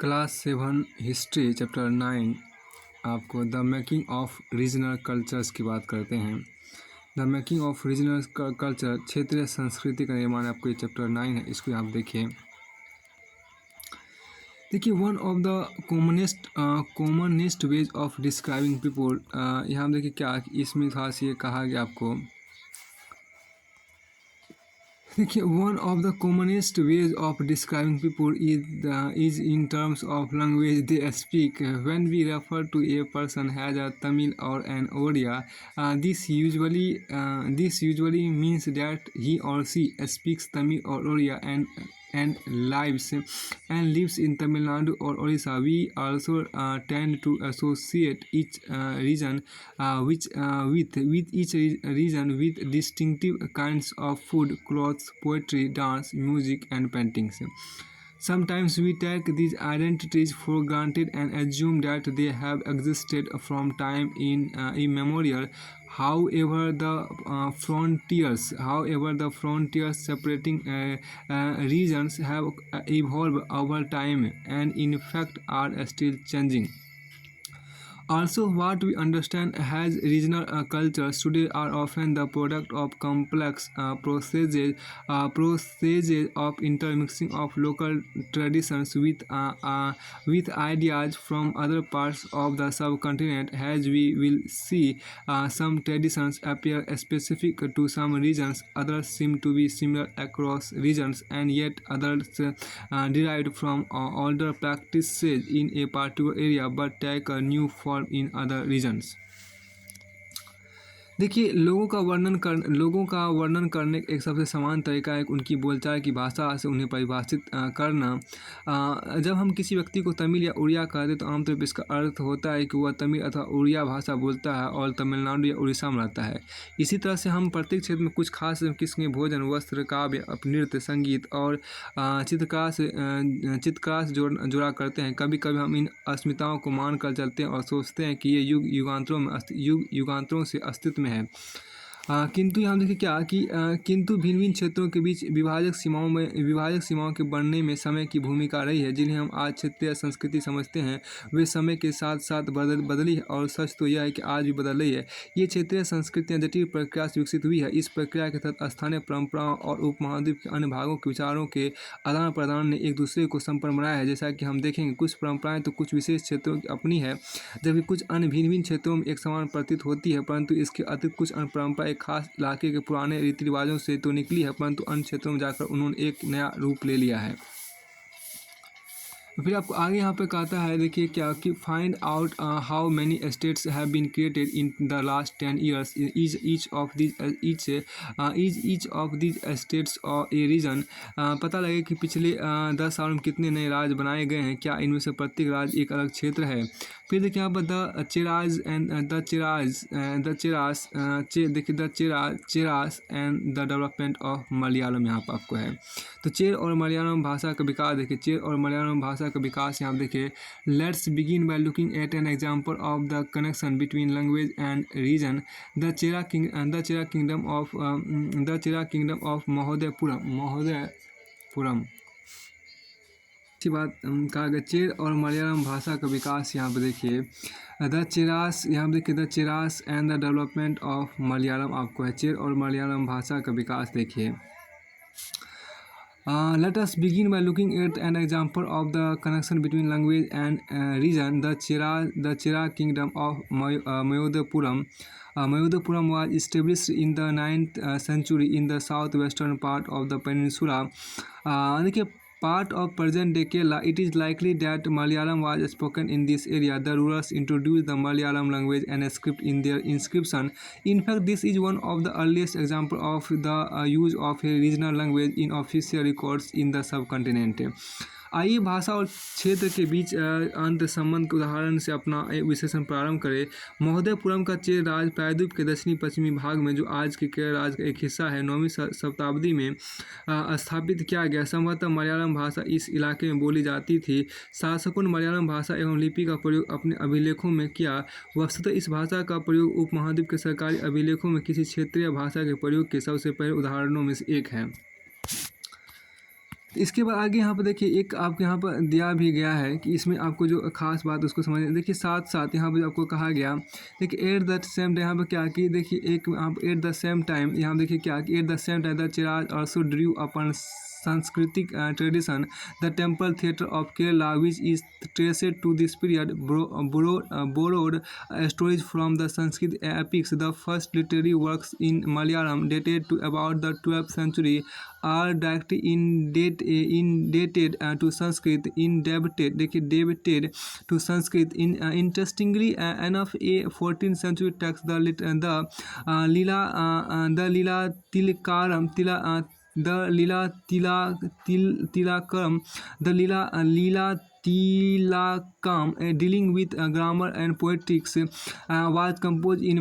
Class 7 history chapter 9 आपको the making of regional cultures की बात करते हैं। The making of regional culture क्षेत्रीय संस्कृति का निर्माण आपको ये चैप्टर 9 है, इसको आप देखिए। One of the commonest ways of describing people, यहाँ देखिए क्या इसमें खास ये कहा गया आपको। One of the commonest ways of describing people is in terms of language they speak. When we refer to a person as a Tamil or an Odia, this usually means that he or she speaks Tamil or Odia and lives in Tamil Nadu or Orissa. We also tend to associate each region with each region with distinctive kinds of food, clothes, poetry, dance, music, and paintings. Sometimes we take these identities for granted and assume that they have existed from time immemorial. However, the frontiers separating regions have evolved over time and in fact are still changing. Also, what we understand as regional cultures today are often the product of complex processes of intermixing of local traditions with ideas from other parts of the subcontinent. As we will see, some traditions appear specific to some regions, others seem to be similar across regions, and yet others derived from older practices in a particular area but take a new form in other regions. देखिए, लोगों का वर्णन करने का एक सबसे समान तरीका है उनकी बोलचाल की भाषा से उन्हें परिभाषित करना। जब हम किसी व्यक्ति को तमिल या उड़िया कहते तो आमतौर पर इसका अर्थ होता है कि वह तमिल अथवा उड़िया भाषा बोलता है और तमिलनाडु या उड़ीसा में रहता है। इसी तरह से हम प्रत्येक क्षेत्र में कुछ खास किस्म के भोजन, वस्त्र, काव्य, नृत्य, संगीत और चित्रकला से जोड़ा करते हैं। कभी कभी हम इन अस्मिताओं को मान कर चलते हैं और सोचते हैं कि ये युगांतरों से अस्तित्व में है। किंतु यहाँ देखिए क्या कि किंतु भिन्न भिन्न क्षेत्रों के बीच विभाजक सीमाओं के बढ़ने में समय की भूमिका रही है। जिन्हें हम आज क्षेत्रीय संस्कृति समझते हैं वे समय के साथ साथ बदली है, और सच तो यह है कि आज भी बदल रही है। ये क्षेत्रीय संस्कृतियाँ जटिल प्रक्रिया से विकसित हुई है। इस प्रक्रिया के तहत स्थानीय परंपराओं और उपमहाद्वीप के अन्य भागों के विचारों के आदान प्रदान ने एक दूसरे को संपन्न बनाया है। जैसा कि हम देखेंगे, कुछ परंपराएं तो कुछ विशेष क्षेत्रों की अपनी है, जबकि कुछ अन्य भिन्न क्षेत्रों में एक समान प्रतीत होती है, परंतु इसके अतिरिक्त कुछ अन्य परंपरा एक खास इलाके के पुराने रीति रिवाजों से तो निकली है, परंतु अन्य क्षेत्रों में जाकर उन्होंने एक नया रूप ले लिया है। फिर आपको आगे यहाँ पे कहता है, देखिए क्या कि find out how many states have been created in the लास्ट 10 years, each of these states or a reason. पता लगे कि पिछले 10 सालों में कितने नए राज्य बनाए गए हैं, क्या इनमें से प्रत्येक राज्य एक अलग क्षेत्र है। फिर देखिए यहाँ पर the Cheras and the development of Malayalam यहाँ पर आपको है। तो चेर और मलयालम भाषा का विकास देखिए, चेर और मलयालम भाषा का विकास यहाँ देखिए। Let's begin by looking at an example of the connection between language and region. The Chera kingdom of Mahodayapuram. अच्छी बात कहा गया। चेर और मलयालम भाषा का विकास यहाँ पर देखिए। द चेरास यहाँ देखिए, the Cheras and the development of Malayalam आपको है। चेर और मलयालम भाषा का विकास देखिए। Let us begin by looking at an example of the connection between language and region. The Chera kingdom of Mayodhapuram. Mayodhapuram was established in the 9th century in the southwestern part of the peninsula. देखिए, part of present-day Kerala. It is likely that Malayalam was spoken in this area. The rulers introduced the Malayalam language and script in their inscription. In fact, this is one of the earliest examples of the use of a regional language in official records in the subcontinent. आइए भाषा और क्षेत्र के बीच अंत संबंध के उदाहरण से अपना एक विश्लेषण प्रारंभ करें। महोदयपुरम का चेर राज प्रायद्वीप के दक्षिणी पश्चिमी भाग में, जो आज के केरल राज्य का एक हिस्सा है, 9वीं शताब्दी में स्थापित किया गया। संभवतः मलयालम भाषा इस इलाके में बोली जाती थी। शासकों ने मलयालम भाषा एवं लिपि का प्रयोग अपने अभिलेखों में किया। वस्तुतः इस भाषा का प्रयोग उपमहाद्वीप के सरकारी अभिलेखों में किसी क्षेत्रीय भाषा के प्रयोग के सबसे पहले उदाहरणों में से एक है। इसके बाद आगे यहाँ पर देखिए एक आपको यहाँ पर दिया भी गया है कि इसमें आपको जो खास बात उसको समझ देखिए साथ साथ यहाँ पर आपको कहा गया देखिए एट द सेम टाइम यहाँ पर क्या कि देखिए एक आप एट द सेम टाइम यहाँ देखिए क्या कि at the same time the Cheras also drew upon सांस्कृतिक tradition the temple theatre of Kerala which is traced to this period borrowed stories from the Sanskrit epics. The first literary works in Malayalam dated to about the 12th century are directly indebted to Sanskrit, debited to Sanskrit. Interestingly enough, a 14th century text, the Lila Tilakaram, Leela Tilakam, dealing with grammar and poetics, was composed in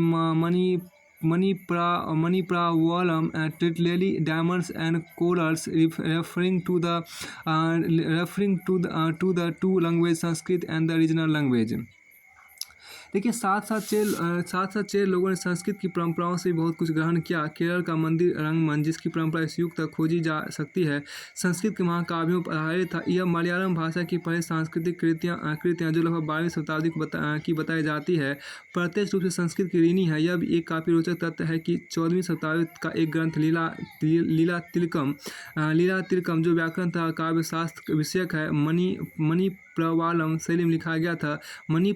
Manipravalam, lily diamonds and corals, referring to the two languages, Sanskrit and the regional language. देखिए साथ साथ chair लोगों ने संस्कृत की परंपराओं से बहुत कुछ ग्रहण किया। केरल का मंदिर रंगमंच जिसकी परंपरा इस युग तक खोजी जा सकती है संस्कृत के महाकाव्यों पर आधारित था। यह मलयालम भाषा की पहली सांस्कृतिक कृतियाँ जो लगभग 12वीं शताब्दी की बताई जाती है प्रत्यक्ष रूप से संस्कृत की ऋणी है। यह भी एक काफ़ी रोचक तथ्य है कि 14वीं शताब्दी का एक ग्रंथ लीला तिलकम जो व्याकरण तथा काव्य शास्त्र विषयक है मणि प्रवालम शैली में लिखा गया था। मणि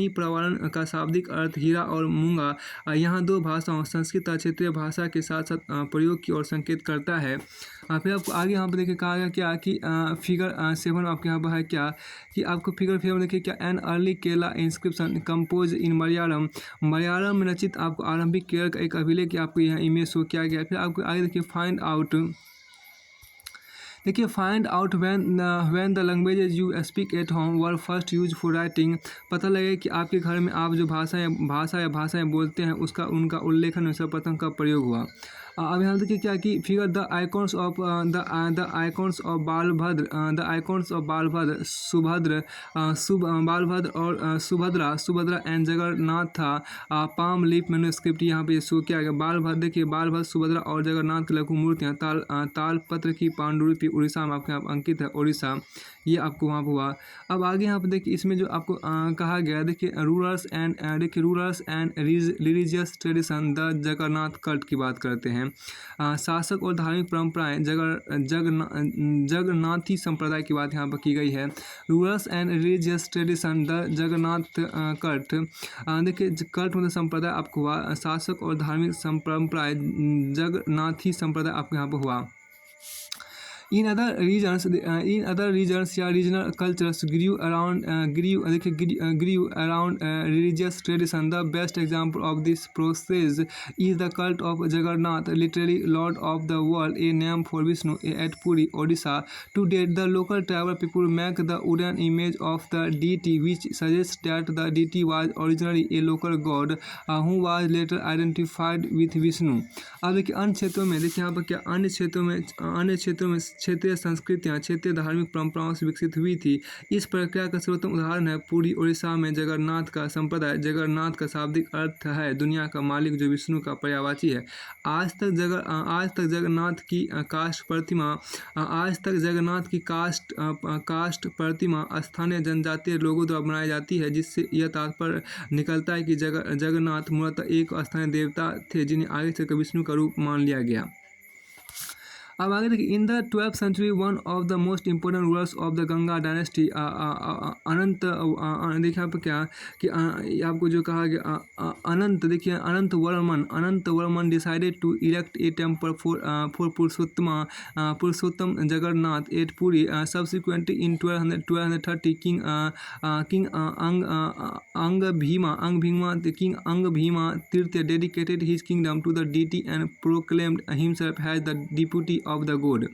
प्रवालन का शाब्दिक अर्थ हीरा और मूंगा यहाँ दो भाषाओं संस्कृत तथा क्षेत्रीय भाषा के साथ साथ प्रयोग की ओर संकेत करता है। फिर आपको आगे यहाँ पर देखिए कहा गया क्या कि फिगर 7 आपके यहाँ पर है क्या कि आपको फिगर 7 देखिए क्या an early Kerala inscription compose इन मलयालम में रचित आपको आरंभिक केरल का एक अभिलेख आपको यहाँ इमेज शो किया गया। फिर आपको आगे देखिए find out when the languages you speak at home were first use for writing. पता लगे कि आपके घर में आप जो भाषाएं बोलते हैं उसका उनका उल्लेखन में सर्वप्रथम कब प्रयोग हुआ। अब यहाँ देखिए क्या कि figure the icons of Balabhadra Subhadra and Jagannath था पाम लीफ मैन्युस्क्रिप्ट यहाँ पे शो किया गया। बालभद्र सुभद्रा और जगन्नाथ की लघु मूर्तियाँ तालपत्र की पांडुलिपि उड़ीसा में आपके यहाँ अंकित है। उड़ीसा ये आपको वहाँ पर हुआ। अब आगे यहाँ पर देखिए इसमें जो आपको कहा गया देखिए rulers and religious tradition the Jagannath cult की बात करते हैं। शासक और धार्मिक परंपराएं जगन्नाथी संप्रदाय की बात यहाँ पर की गई है। Rulers and religious tradition the Jagannath cult देखिए कल्ट मतलब संप्रदाय आपको हुआ। शासक और धार्मिक परंपराएं जगन्नाथी संप्रदाय आपको यहाँ पर हुआ। In other regions या regional cultures grew around religious tradition. The best example of this process is the cult of Jagannath, literally Lord of the World, a name for Vishnu at Puri, Odisha. To date, the local tribal people make the wooden image of the deity, which suggests that the deity was originally a local god who was later identified with Vishnu. अब देखिए अन्य क्षेत्रों में देखिए यहाँ पर क्या अन्य क्षेत्रों में क्षेत्रीय संस्कृतियाँ क्षेत्रीय धार्मिक परंपराओं से विकसित हुई थी। इस प्रक्रिया का सर्वोत्तम उदाहरण है पूरी उड़ीसा में जगन्नाथ का संप्रदाय। जगन्नाथ का शाब्दिक अर्थ है दुनिया का मालिक जो विष्णु का पर्यायवाची है। आज तक जगन्नाथ की काष्ठ प्रतिमा स्थानीय जनजातीय लोगों द्वारा बनाई जाती है जिससे यह तात्पर्य निकलता है कि जगन्नाथ मूलतः एक स्थानीय देवता थे जिन्हें आगे चलकर विष्णु का रूप मान लिया गया। अब आगे देखिए in the 12th century one of the most important rulers of the Ganga dynasty Ananta देखिए आप क्या कि आपको जो कहा गया Ananta Varman decided to erect a temple for Purushottam Jagannath at Puri. Subsequently in 1230 king Anangabhima तृतीय dedicated his kingdom to the deity and proclaimed himself as the deputy of the god.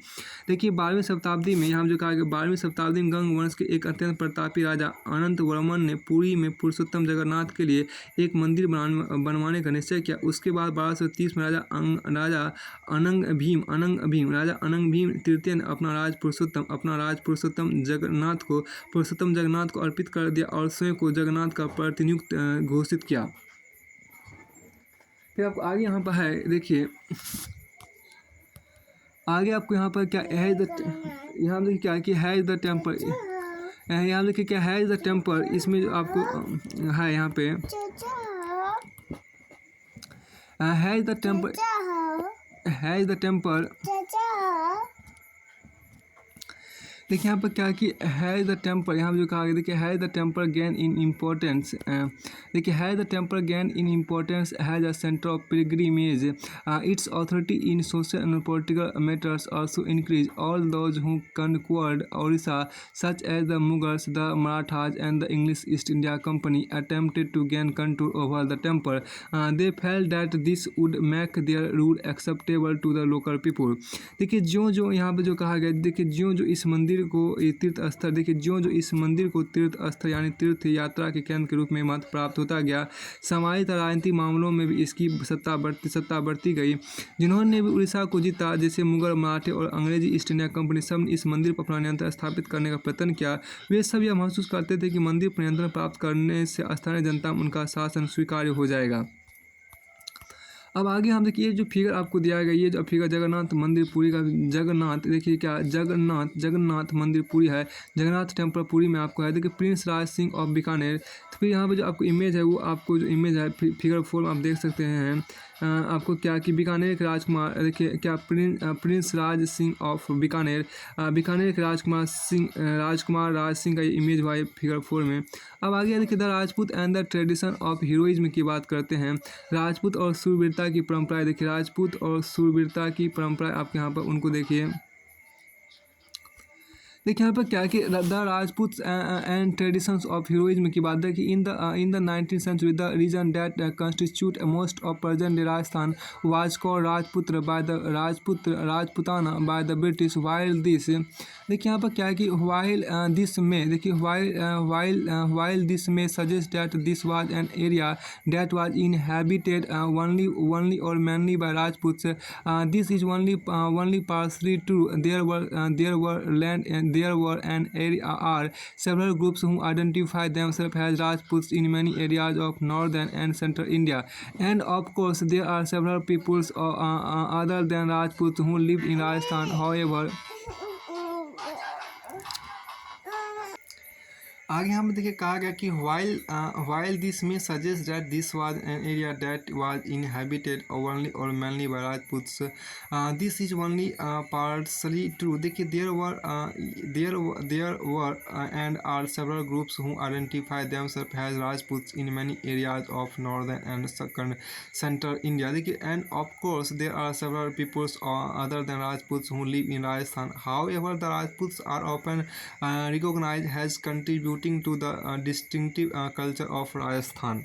देखिए 12वीं शताब्दी में यहाँ जो कहा गया 12वीं शताब्दी में गंग वंश के एक अत्यंत प्रतापी राजा अनंत वर्मन ने पुरी में पुरुषोत्तम जगन्नाथ के लिए एक मंदिर बनवाने का निश्चय किया। उसके बाद 1230 में राजा अनंग भीम तृतीय ने अपना राज पुरुषोत्तम जगन्नाथ को अर्पित कर दिया और स्वयं को जगन्नाथ का प्रतिनियुक्त घोषित किया। फिर आपको आगे यहाँ पर है देखिए आगे आपको यहाँ पर क्या हैज़ द, यहाँ देखिए क्या कि हैज़ द टेम्पर, यहाँ देखिए क्या हैज़ द टेम्पर, इसमें जो आपको है यहाँ पे has the temper, has the temper. देखिए यहाँ पर क्या कि हैज़ द टेम्पर, यहाँ पर जो कहा गया देखिए as the temple gain in importance, देखिए as the temple gain in importance as a centre of pilgrimage, its authority in social and political matters also increase, all those who conquered Orissa such as the Mughals, the Marathas and the English East India Company attempted to gain control over the temple. They felt that this would make their rule acceptable to the local people. देखिए ज्यों ज्यों यहाँ पे जो कहा गया, देखिए ज्यों जो इस मंदिर को तीर्थ स्थल, देखिए ज्यों जो इस मंदिर को तीर्थ स्थल यानी तीर्थ यात्रा के केंद्र के रूप में महत्व प्राप्त होता गया, सामाजिक राजनीतिक मामलों में भी इसकी सत्ता बढ़ती गई। जिन्होंने भी उड़ीसा को जीता, जैसे मुगल, मराठे और अंग्रेजी ईस्ट इंडिया कंपनी, सब ने इस मंदिर पर अपना नियंत्रण स्थापित करने का प्रयत्न किया। वे सब यह महसूस करते थे कि मंदिर पर नियंत्रण प्राप्त करने से स्थानीय जनता में उनका शासन स्वीकार्य हो जाएगा। अब आगे हम देखिए जो फिगर आपको दिया गया, ये जो फिगर जगन्नाथ मंदिर पुरी का, जगन्नाथ देखिए क्या जगन्नाथ मंदिर पुरी है, जगन्नाथ टेम्पल पुरी में आपको है। देखिए प्रिंस राज सिंह ऑफ बीकानेर। तो फिर यहाँ पे जो आपको इमेज है, वो आपको जो इमेज है फिगर 4 में आप देख सकते हैं। आपको क्या कि बीकानेर के राजकुमार, देखिए क्या प्रिंस राज सिंह ऑफ बीकानेर, बीकानेर के राजकुमार राज सिंह का ये इमेज हुआ है फिगर 4 में। अब आगे देखिए the Rajput and the tradition of heroism की बात करते हैं। राजपूत और शूरवीरता की परंपराएं, देखिए राजपूत और शूरवीरता की परंपराएं आपके यहाँ पर उनको देखिए। देखिए यहाँ पर क्या कि the Rajput and traditions of heroism की बात है कि in the 19th century the region that constitute most of present Rajasthan was called Rajputra by the Rajputana by the British. While this, देखिए यहाँ पर क्या है कि वाइल दिस में, देखिए वाइल दिस में suggest that this was an area that was inhabited only और mainly by Rajputs. This is only partially true. There were land and there were an area are several groups who identify themselves as Rajputs in many areas of northern and central India. And of course, there are several peoples other than Rajputs who live in Rajasthan. However, आगे यहाँ पे देखिए कहा गया कि while this may suggest that this was an area that was inhabited only or mainly by Rajputs, this is only partially true. देखिए there were and are several groups who identify themselves as Rajputs in many areas of northern and central India. देखिए and of course there are several peoples other than Rajputs who live in Rajasthan. However, the Rajputs are often recognized as contributing to the distinctive culture of Rajasthan.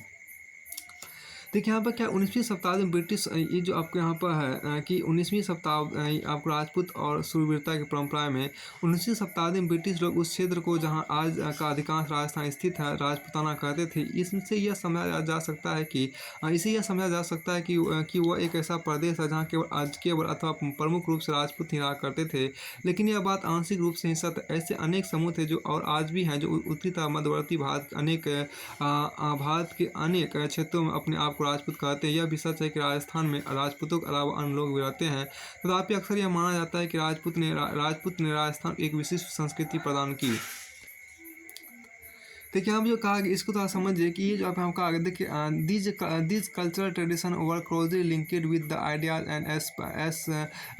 देखिए यहाँ पर क्या 19वीं शताब्दी में British, ये जो आपको यहाँ पर है कि 19वीं शताब्दी आपको राजपूत और शूरवीरता की परंपरा में 19वीं शताब्दी में ब्रिटिश लोग उस क्षेत्र को जहाँ आज का अधिकांश राजस्थान स्थित है राजपूताना कहते थे। इससे यह समझा जा सकता है कि वह एक ऐसा प्रदेश है जहाँ केवल अथवा प्रमुख रूप से राजपूत ही रहा करते थे। लेकिन यह बात आंशिक रूप से सत्य, ऐसे अनेक समूह थे जो और आज भी हैं जो उत्तरी तथा मध्यवर्ती भारत के अनेक क्षेत्रों में अपने आप राजपूत कहते हैं। यह भी सच है कि राजस्थान में राजपूतों के अलावा अन्य लोग भी रहते हैं, तथापि अक्सर यह माना जाता है कि राजपूत ने राजस्थान को एक विशिष्ट संस्कृति प्रदान की। देखिए यहाँ जो कहा गया इसको थोड़ा समझिए कि ये जो आप कहा गया, देखिए this cultural tradition were closely linked with the ideas and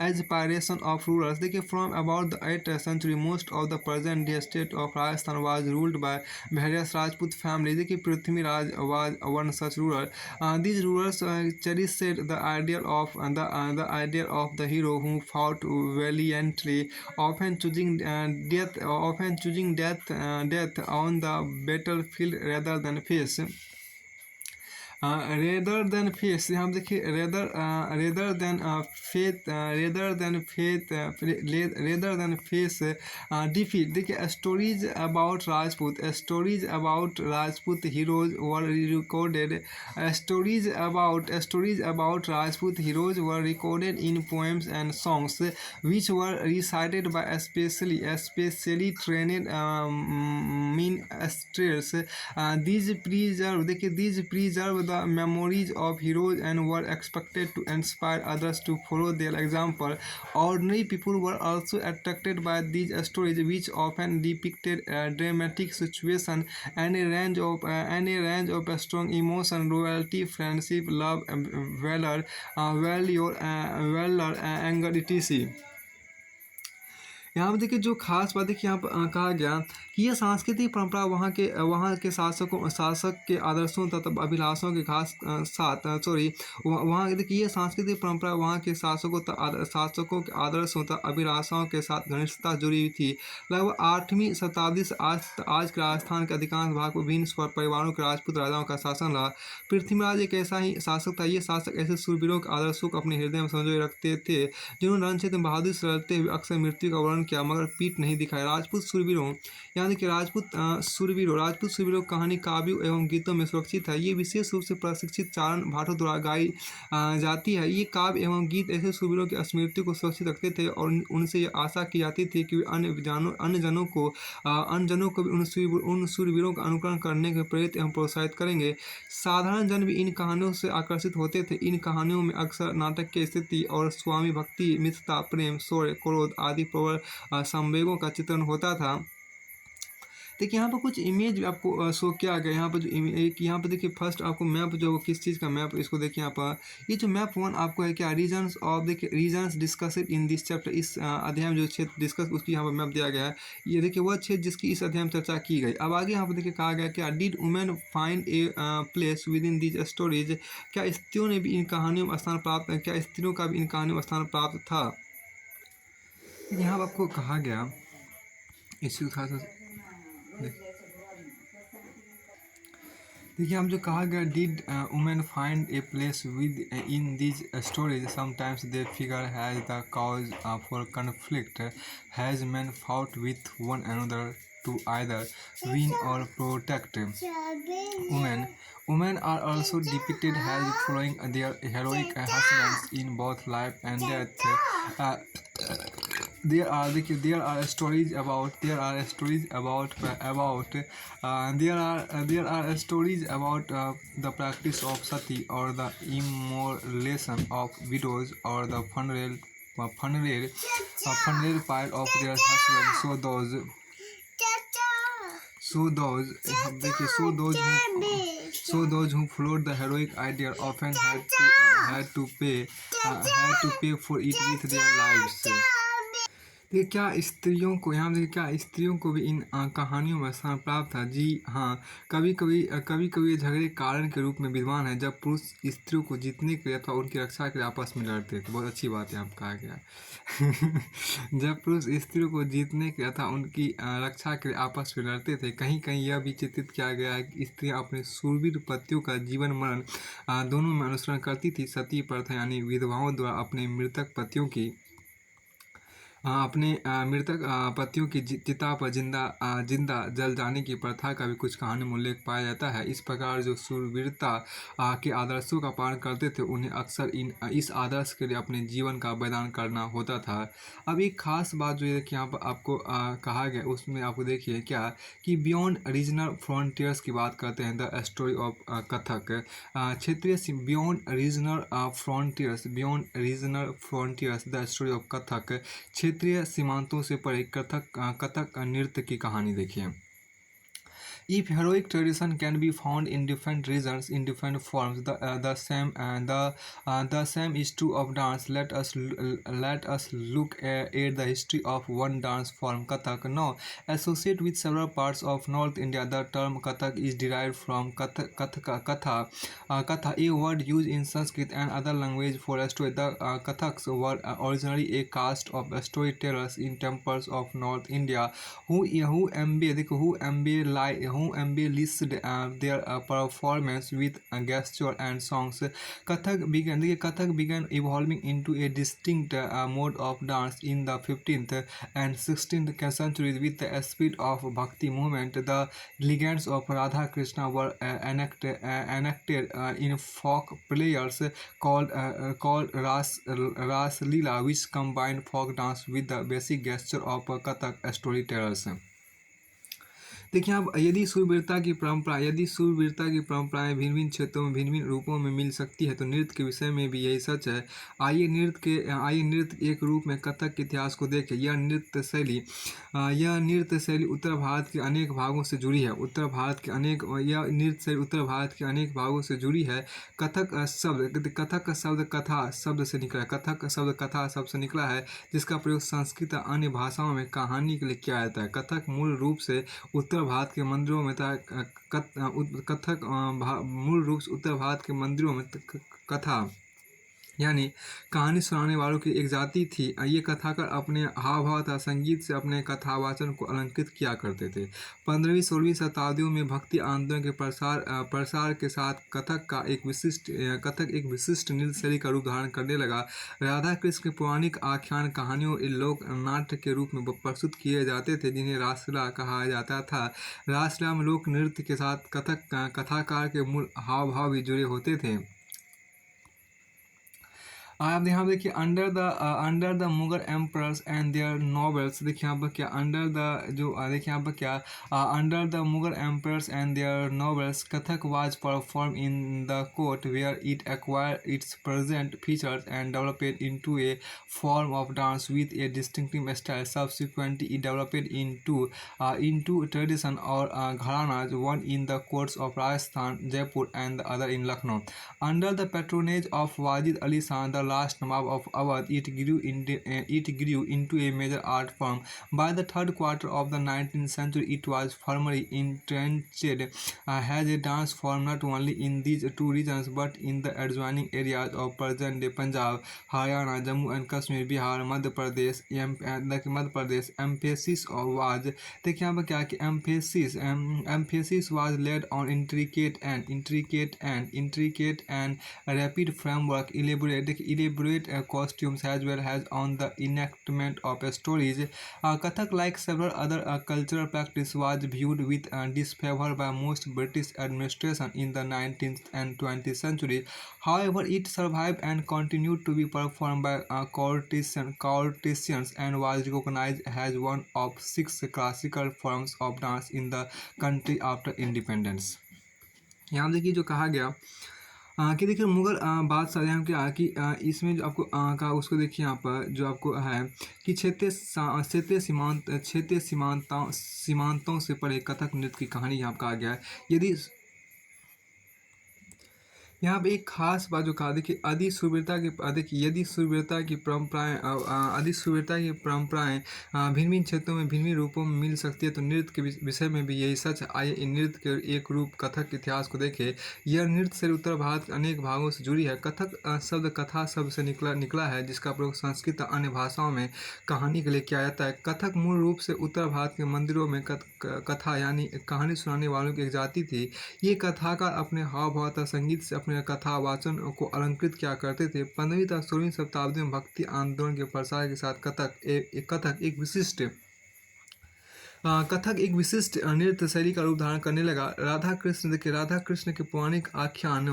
aspiration of rulers. देखिए from about the 8th century most of the present day state of Rajasthan was ruled by various Rajput family. देखिए Prithviraj was one such ruler. These rulers cherished the ideal of the hero who fought valiantly, often choosing death on the battlefield rather than face यहाँ देखिए rather than face defeat। देखिए stories about Rajput heroes were recorded। Stories about Rajput heroes were recorded in poems and songs which were recited by especially trained minstrels। These preserve the memories of heroes and were expected to inspire others to follow their example. Ordinary people were also attracted by these stories, which often depicted dramatic situations and a range of strong emotion, loyalty, friendship, love, valor, anger, etc. यहाँ पे देखिए जो खास बात देखिए यहाँ पर कहा गया कि यह सांस्कृतिक परंपरा वहाँ के शासक के आदर्शों तथा अभिलाषों के खास वहाँ देखिए ये सांस्कृतिक परंपरा वहाँ के शासकों के आदर्शों तथा अभिलाषाओं के साथ घनिष्ठता जुड़ी हुई थी। लगभग 8वीं शताब्दी से आज के राजस्थान के अधिकांश भाग में विभिन्न परिवारों के राजपूत राजाओं का शासन रहा। पृथ्वीराज एक ऐसा ही शासक था। ये शासक ऐसे सूरवीरों के आदर्शों को अपने हृदय में संजोए रखते थे जिन्होंने रणक्षेत्र में बहादुरी से लड़ते हुए अक्सर मृत्यु का वर्ण किया मगर पीठ नहीं दिखाया। राजपूत सूरवीरों यानी कि राजपूत सूरवीरों कहानी काव्यों एवं गीतों में सुरक्षित है। ये विशेष रूप से प्रशिक्षित चारण भाटों द्वारा गाई जाती है। ये काव्य एवं गीत ऐसे सूरवीरों की स्मृति को सुरक्षित रखते थे और उनसे ये आशा की जाती थी कि वे अन्य जनों को भी उन सूरवीरों का अनुकरण करने के प्रेरित एवं प्रोत्साहित करेंगे। साधारण जन भी इन कहानियों से आकर्षित होते थे। इन कहानियों में अक्सर नाटक की स्थिति और स्वामी भक्ति, मित्रता, प्रेम, शौर्य, क्रोध आदि प्रबल संवेगों का चित्रण होता था। देखिए यहाँ पर कुछ इमेज आपको शो किया गया। यहाँ पर जो एक यहाँ पर देखिए फर्स्ट आपको मैप जो किस चीज़ का मैप इसको देखिए यहाँ पर ये जो मैप 1 आपको है क्या रीजन्स ऑफ देखिए reasons discussed in this chapter. इस अध्याय में जो क्षेत्र डिस्कस उसकी यहाँ पर मैप दिया गया है। ये देखिए वह क्षेत्र जिसकी इस अध्याय में चर्चा की गई। अब आगे यहाँ पर देखिए कहा गया क्या did women find a place with in this stories. क्या स्त्रियों ने भी इन कहानियों में स्थान प्राप्त क्या स्त्रियों का भी इन कहानियों में स्थान प्राप्त था। यहाँ पर आपको कहा गया इसी खास देखिए हम जो कहा गया did women find a place with in this stories sometimes they figure has the cause for conflict has man fought with one another to either win or protect women. Women are also depicted as following their heroic husbands in both life and death. There are stories about the practice of sati or the immolation of widows or the funeral pile of their husbands. So those who followed the heroic ideal often had to pay for it with their lives. देखिए क्या स्त्रियों को यहाँ देखिए क्या स्त्रियों को भी इन कहानियों में स्थान प्राप्त था। जी हाँ, कभी कभी झगड़े कारण के रूप में विद्वान है जब पुरुष स्त्रियों को जीतने के लिए अथवा उनकी रक्षा के लिए आपस में लड़ते थे। बहुत अच्छी बात है आप कहा गया जब पुरुष स्त्रियों को जीतने के लिए अथवा उनकी रक्षा के लिए आपस में लड़ते थे। कहीं कहीं यह भी चित्रित किया गया है कि स्त्रियाँ अपने शूरवीर पतियों का जीवन मरण दोनों में अनुसरण करती थी। सती प्रथा यानी विधवाओं द्वारा अपने मृतक पतियों की चिता पर जिंदा जल जाने की प्रथा का भी कुछ कहानी में उल्लेख पाया जाता है। इस प्रकार जो शूरवीरता के आदर्शों का पालन करते थे उन्हें अक्सर इस आदर्श के लिए अपने जीवन का बलिदान करना होता था। अब एक खास बात जो है कि यहाँ पर आपको कहा गया उसमें आपको देखिए क्या कि बियॉन्ड रीजनल फ्रंटियर्स की बात करते हैं। द स्टोरी ऑफ कथक क्षेत्रीय beyond regional frontiers the story of Kathak क्षेत्रीय सीमांतों से परे कथक नृत्य की कहानी देखिए। If heroic tradition can be found in different regions in different forms, the same is true of dance. Let us look at the history of one dance form, Kathak. Now, associated with several parts of North India, the term Kathak is derived from katha, a word used in Sanskrit and other language for a story. The Kathaks were originally a caste of storytellers in temples of North India who embellished their performance with gesture and songs. Kathak began evolving into a distinct mode of dance in the 15th and 16th centuries with the spirit of Bhakti movement. The legends of Radha Krishna were enacted in folk players called Ras Leela, which combined folk dance with the basic gesture of Kathak storytellers. देखिए आप यदि शूरवीरता की परंपराएं भिन्न भिन्न क्षेत्रों में भिन्न भिन्न रूपों में मिल सकती है तो नृत्य के विषय में भी यही सच है। आइए नृत्य एक रूप में कथक के इतिहास को देखें। यह नृत्य शैली उत्तर भारत के अनेक भागों से जुड़ी है। यह नृत्य शैली उत्तर भारत के अनेक भागों से जुड़ी है। कथक का शब्द कथा शब्द से निकला है। कथक का शब्द कथा शब्द से निकला है, जिसका प्रयोग संस्कृत और अन्य भाषाओं में कहानी के लिए किया जाता है। कथक मूल रूप से उत्तर भारत के मंदिरों में था। मूल रूप से उत्तर भारत के मंदिरों में कथा यानी कहानी सुनाने वालों की एक जाति थी। ये कथाकार अपने हाव भाव तथा संगीत से अपने कथावाचन को अलंकृत किया करते थे। 15वीं-16वीं शताब्दियों में भक्ति आंदोलन के प्रसार के साथ कथक एक विशिष्ट नृत्य शैली का रूप धारण करने लगा। राधा कृष्ण के पौराणिक आख्यान कहानियों लोक नाट्य के रूप में प्रस्तुत किए जाते थे, जिन्हें रासलीला कहा जाता था। रासलीला में लोक नृत्य के साथ कथाकार के मूल हाव भाव भी जुड़े होते थे। आप यहाँ देखिए under the Mughal emperors and their novels. देखिए यहाँ पर क्या under the Mughal emperors and their novels Kathak was perform in the court where it acquired its present features and developed into a form of dance with a distinctive style. Subsequently, it developed into tradition or gharanas, one in the courts of Rajasthan, Jaipur, and the other in Lucknow. Under the patronage of Wajid Ali Khan, the last Nawab of Awadh, it grew into a major art form. By the third quarter of the 19th century, it was firmly entrenched as a dance form not only in these two regions but in the adjoining areas of present-day Punjab, Haryana, Jammu and Kashmir, Bihar, Madhya Pradesh. Emphasis was देखिए यहाँ पर क्या कि emphasis was laid on intricate and rapid framework, elaborate costumes as well as on the enactment of stories. Kathak, like several other cultural practice, was viewed with disfavor by most British administration in the 19th and 20th century. However, it survived and continued to be performed by courtesans and was recognized as one of 6 classical forms of dance in the country after independence. यहाँ देखिए जो कहा गया कि देखिए मुगल बादशाह यहाँ क्या कि इसमें जो आपको कहा उसको देखिए यहाँ पर जो आपको है कि क्षेत्रीय सीमांतों से परे कथक नृत्य की कहानी यहाँ पर कहा गया है। यहाँ पे एक खास बात जो कहा देखिए यदि शूरवीरता की परंपराएं भिन्न भिन्न क्षेत्रों में भिन्न भिन्न रूपों में मिल सकती है तो नृत्य के विषय में भी यही सच है। आइए इन नृत्य के एक रूप कथक के इतिहास को देखें। यह नृत्य शैली उत्तर भारत के अनेक भागों से जुड़ी है। कथक शब्द कथा शब्द से निकला है, जिसका प्रयोग संस्कृत और अन्य भाषाओं में कहानी के लिए किया जाता है। कथक मूल रूप से उत्तर भारत के मंदिरों में कथा यानी कहानी सुनाने वालों की एक जाति थी। ये कथाकार अपने हाव भाव तथा संगीत से अपने कथावाचन को अलंकृत किया करते थे। 15वीं तथा 16वीं शताब्दी में भक्ति आंदोलन के प्रसार के साथ कथक एक विशिष्ट नृत्य शैली का रूप धारण करने लगा। राधा कृष्ण के पौराणिक आख्यान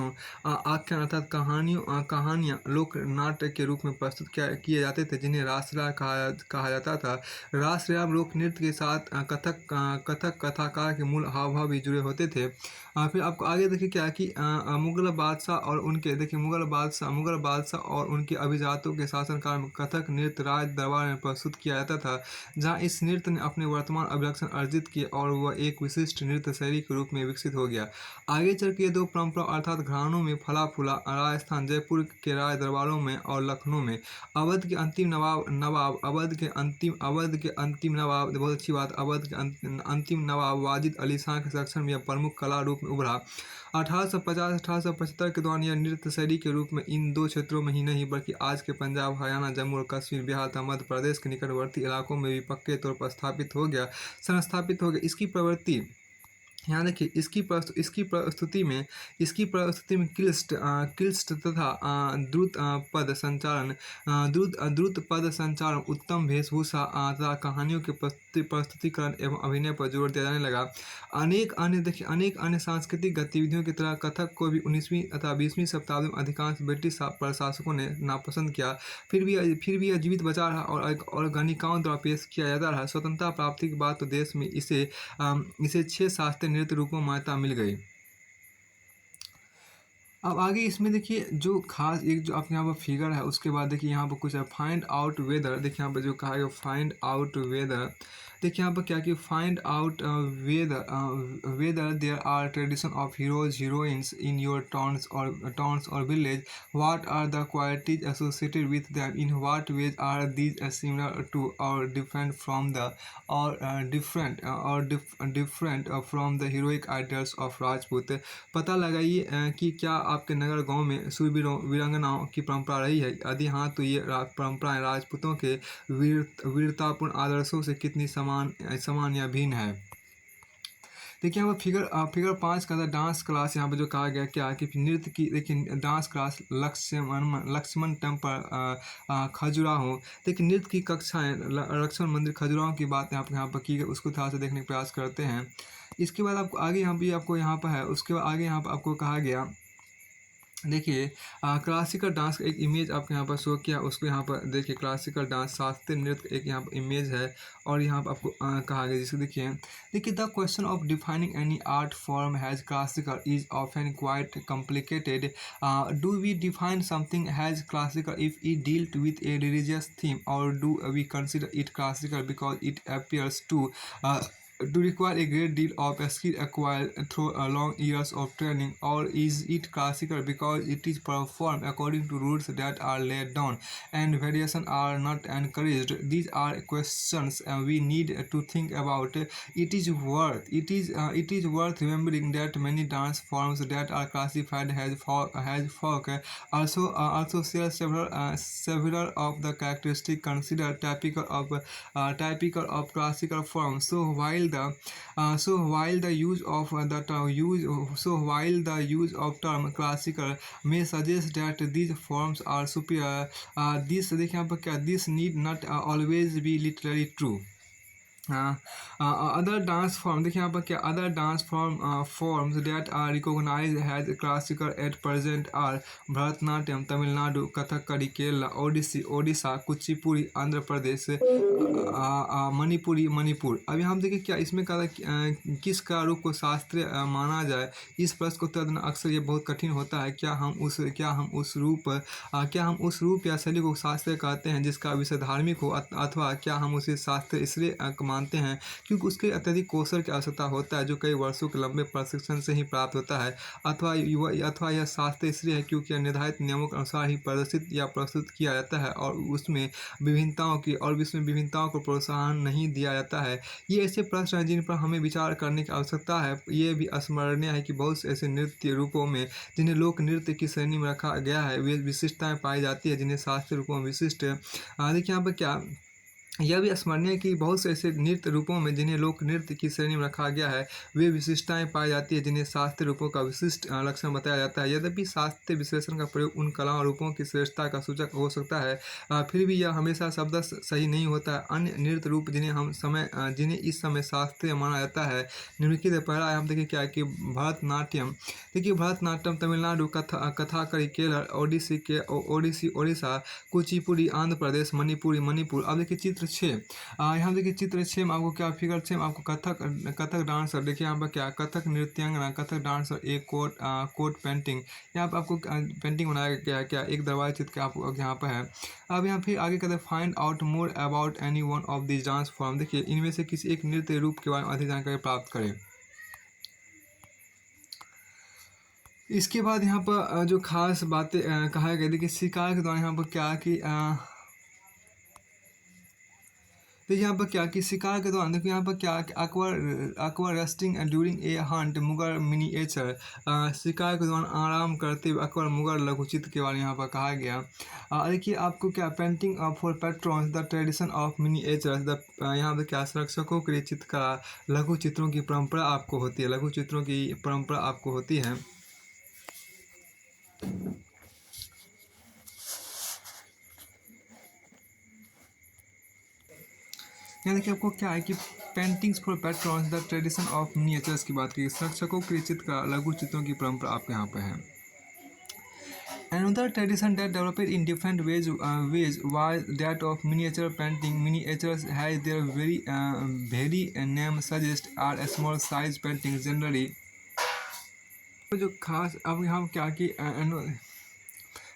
अर्थात कहानियाँ लोक नाट्य के रूप में प्रस्तुत किए जाते थे, जिन्हें रासलीला कहा जाता था। रासलीला लोक नृत्य के साथ कथक कथाकार के मूल हाव भाव भी जुड़े होते थे। फिर आपको आगे देखिए क्या कि मुगल बादशाह और उनके अभिजातों के शासनकाल में कथक नृत्य राज दरबार में प्रस्तुत किया जाता था, जहाँ इस नृत्य ने अपने वर्तमान अभिलक्षण अर्जित किए और वह एक विशिष्ट नृत्य शैली के रूप में विकसित हो गया। आगे चल के 2 परंपरा अर्थात घरानों में फला फूला। राजस्थान जयपुर के राज दरबारों में और लखनऊ में अवध के अंतिम नवाब बहुत अच्छी बात, अवध के अंतिम नवाब वाजिद अली शाह के शासन में यह प्रमुख कला रूप में उभरा। 1850-1875 के दौरान यह नृत्य शैली के रूप में इन 2 क्षेत्रों में ही नहीं बल्कि आज के पंजाब, हरियाणा, जम्मू और कश्मीर, बिहार तथा मध्य प्रदेश के निकटवर्ती इलाकों में भी पक्के तौर पर संस्थापित हो गया। इसकी प्रवृत्ति यहाँ देखिए इसकी प्रस्तुति में क्लिष्ट तथा द्रुत पद संचालन, उत्तम वेशभूषा तथा कहानियों के प्रस्तुतिकरण एवं अभिनय पर जोर दिया जाने लगा। अनेक अन्य सांस्कृतिक गतिविधियों की तरह कथक को भी 19वीं तथा 20वीं शताब्दी में अधिकांश ब्रिटिश प्रशासकों ने नापसंद किया। फिर भी यह जीवित बचा रहा और गणिकाओं द्वारा पेश किया जाता रहा। स्वतंत्रता प्राप्ति के बाद तो देश में इसे 6 शास्त्रीय नृत्य रूपों में मान्यता मिल गई। अब आगे इसमें देखिए जो खास एक जो आपके यहाँ पर फिगर है, उसके बाद देखिए यहाँ पर कुछ है फाइंड आउट वेदर। देखिए यहाँ पर जो कहा गया फाइंड आउट वेदर, देखिए यहाँ पर क्या कि find out whether there are tradition of heroes heroines in your towns और village, what are the qualities associated with them, in what ways are these similar to और different from the different from the heroic ideals of Rajput. पता लगाइए कि क्या आपके नगर गांव में शूरवीरों वीरांगनाओं की परंपरा रही है। यदि हाँ तो ये परंपराएं राजपूतों के वीरतापूर्ण आदर्शों से कितनी समान या भिन्न है। देखिए यहाँ पर फिगर 5 का था डांस क्लास। यहाँ पर जो कहा गया क्या कि नृत्य की देखिए dance class Lakshman temple Khajuraho. देखिए नृत्य की कक्षाएं लक्ष्मण मंदिर खजुराहो की बात यहाँ पर की गई, उसको थोड़ा सा देखने का प्रयास करते हैं। इसके बाद आपको आगे यहाँ पर है, उसके बाद आगे यहाँ पर आपको कहा गया देखिए क्लासिकल डांस का एक इमेज आपको यहाँ पर शो किया, उसको यहाँ पर देखिए क्लासिकल डांस शास्त्रीय नृत्य एक यहाँ पर इमेज है और यहाँ पर आपको कहा गया जिसको देखिए the question of defining any art form as classical is often quite complicated. Do we define something as classical if it dealt with a religious theme, और do we consider it classical because it appears to require a great deal of skill acquired through long years of training, or is it classical because it is performed according to rules that are laid down and variations are not encouraged? These are questions we need to think about. It is worth remembering that many dance forms that are classified as folk also share several of the characteristics considered typical of classical forms. While the use of term classical may suggest that these forms are superior, this देखिए यहाँ पर क्या this need not always be literally true. Other dance form देखिए यहाँ पर क्या other dance forms that are recognized as classical at present are Bharatanatyam Tamil Nadu, Kathakali Kerala, Odisha, Kuchipudi Andhra Pradesh, Manipur. अब यहाँ देखिए क्या इसमें कहा किस कलारूप को शास्त्रीय माना जाए। इस प्रश्न को उत्तर देना अक्सर ये बहुत कठिन होता है। क्या हम उस रूप या शैली को शास्त्रीय कहते हैं जिसका विषय धार्मिक हो, अथवा क्या हम उसे शास्त्रीय इसलिए मानते हैं क्योंकि उसके अत्यधिक कौशल की आवश्यकता होता है जो कई वर्षों के लंबे प्रशिक्षण से ही प्राप्त होता है, अथवा यह शास्त्रीय इसलिए है क्योंकि यह निर्धारित नियमों के अनुसार ही प्रदर्शित या प्रस्तुत किया जाता है और उसमें विभिन्नताओं को प्रोत्साहन नहीं दिया जाता है। ये ऐसे प्रश्न हैं जिन पर हमें विचार करने की आवश्यकता है। ये भी स्मरणीय है कि बहुत से ऐसे नृत्य रूपों में जिन्हें लोक नृत्य की श्रेणी में रखा गया है वे विशिष्टताएं पाई जाती है जिन्हें शास्त्रीय रूपों में विशिष्ट देखिए यहाँ पर क्या यह भी स्मरणीय है कि बहुत से ऐसे नृत्य रूपों में जिन्हें लोक नृत्य की श्रेणी में रखा गया है वे विशिष्टताएं पाई जाती है जिन्हें शास्त्रीय रूपों का विशिष्ट लक्षण बताया जाता है। यद्यपि शास्त्रीय विश्लेषण का प्रयोग उन कलाओं रूपों की श्रेष्ठता का सूचक हो सकता है, फिर भी यह हमेशा शब्द सही नहीं होता है। अन्य नृत्य रूप जिन्हें इस समय शास्त्रीय माना जाता है निम्नलिखित है। पहला हम देखिए क्या है कि भरतनाट्यम। देखिए भरतनाट्यम तमिलनाडु, कथकली केरल, ओडिशा, कुचिपुड़ी आंध्र प्रदेश, मणिपुर। अब देखिए चित्र 6 यहाँ देखिए चित्र 6 में आपको क्या फिगर 6 में आपको कथक डांसर देखिए यहाँ पर क्या कथक नृत्यांगना कथक डांसर एक कोट पेंटिंग यहाँ पर आपको पेंटिंग बनाया गया है क्या एक दरवाजा चित्र का आपको यहाँ पर है। अब यहाँ फिर आगे कहते हैं find out more about any one of this dance form. देखिए इनमें से किसी एक नृत्य रूप के बारे में अधिक जानकारी प्राप्त करें। इसके बाद यहाँ पर जो खास बातें कहा गया देखिए शिकार के दौरान यहाँ पर क्या कि देखिए यहाँ पर क्या कि शिकार के दौरान देखिए यहाँ पर क्या Akbar resting during a Hunt Mughal miniature. शिकार के दौरान आराम करते हुए अकबर मुगल लघुचित्र के बारे में यहाँ पर कहा गया। देखिए आपको क्या painting for patrons the tradition of miniature यहाँ पर क्या संरक्षकों के लिए चित्रकला लघु चित्रों की परंपरा आपको होती है। यहाँ देखिए आपको क्या है कि paintings for patrons the tradition of miniatures की बात की, शिक्षकों के चित्र लघु चित्रों की परंपरा आपके यहाँ पे है। Another tradition that developed in different ways was that of miniature painting. Miniatures, has their very name suggests, are a small size paintings generally. तो जो खास अब यहाँ क्या कि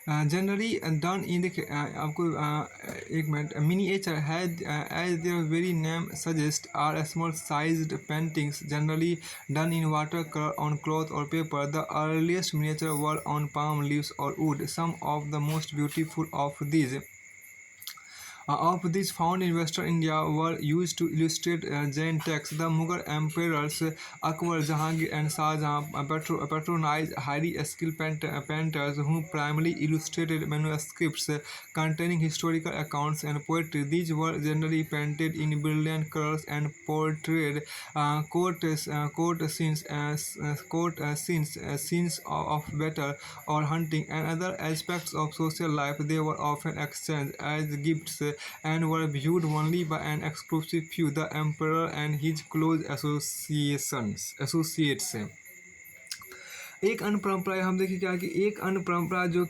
जनरली डन इन द आपको एक minute, miniature as as their very name suggest are small sized paintings generally done in water colour on cloth और paper. The earliest miniature were on palm leaves or wood. Some of the most beautiful of these found in Western India were used to illustrate Jain texts. The Mughal emperors Akbar, Jahangir, and Shah Jahan patronized highly skilled painters who primarily illustrated manuscripts containing historical accounts and poetry. These were generally painted in brilliant colors and portrayed scenes of battle or hunting and other aspects of social life. They were often exchanged as gifts and were viewed only by an exclusive few, the emperor and his close associates. एक अन्य परंपरा हम देखिए क्या कि एक अन्य परंपरा जो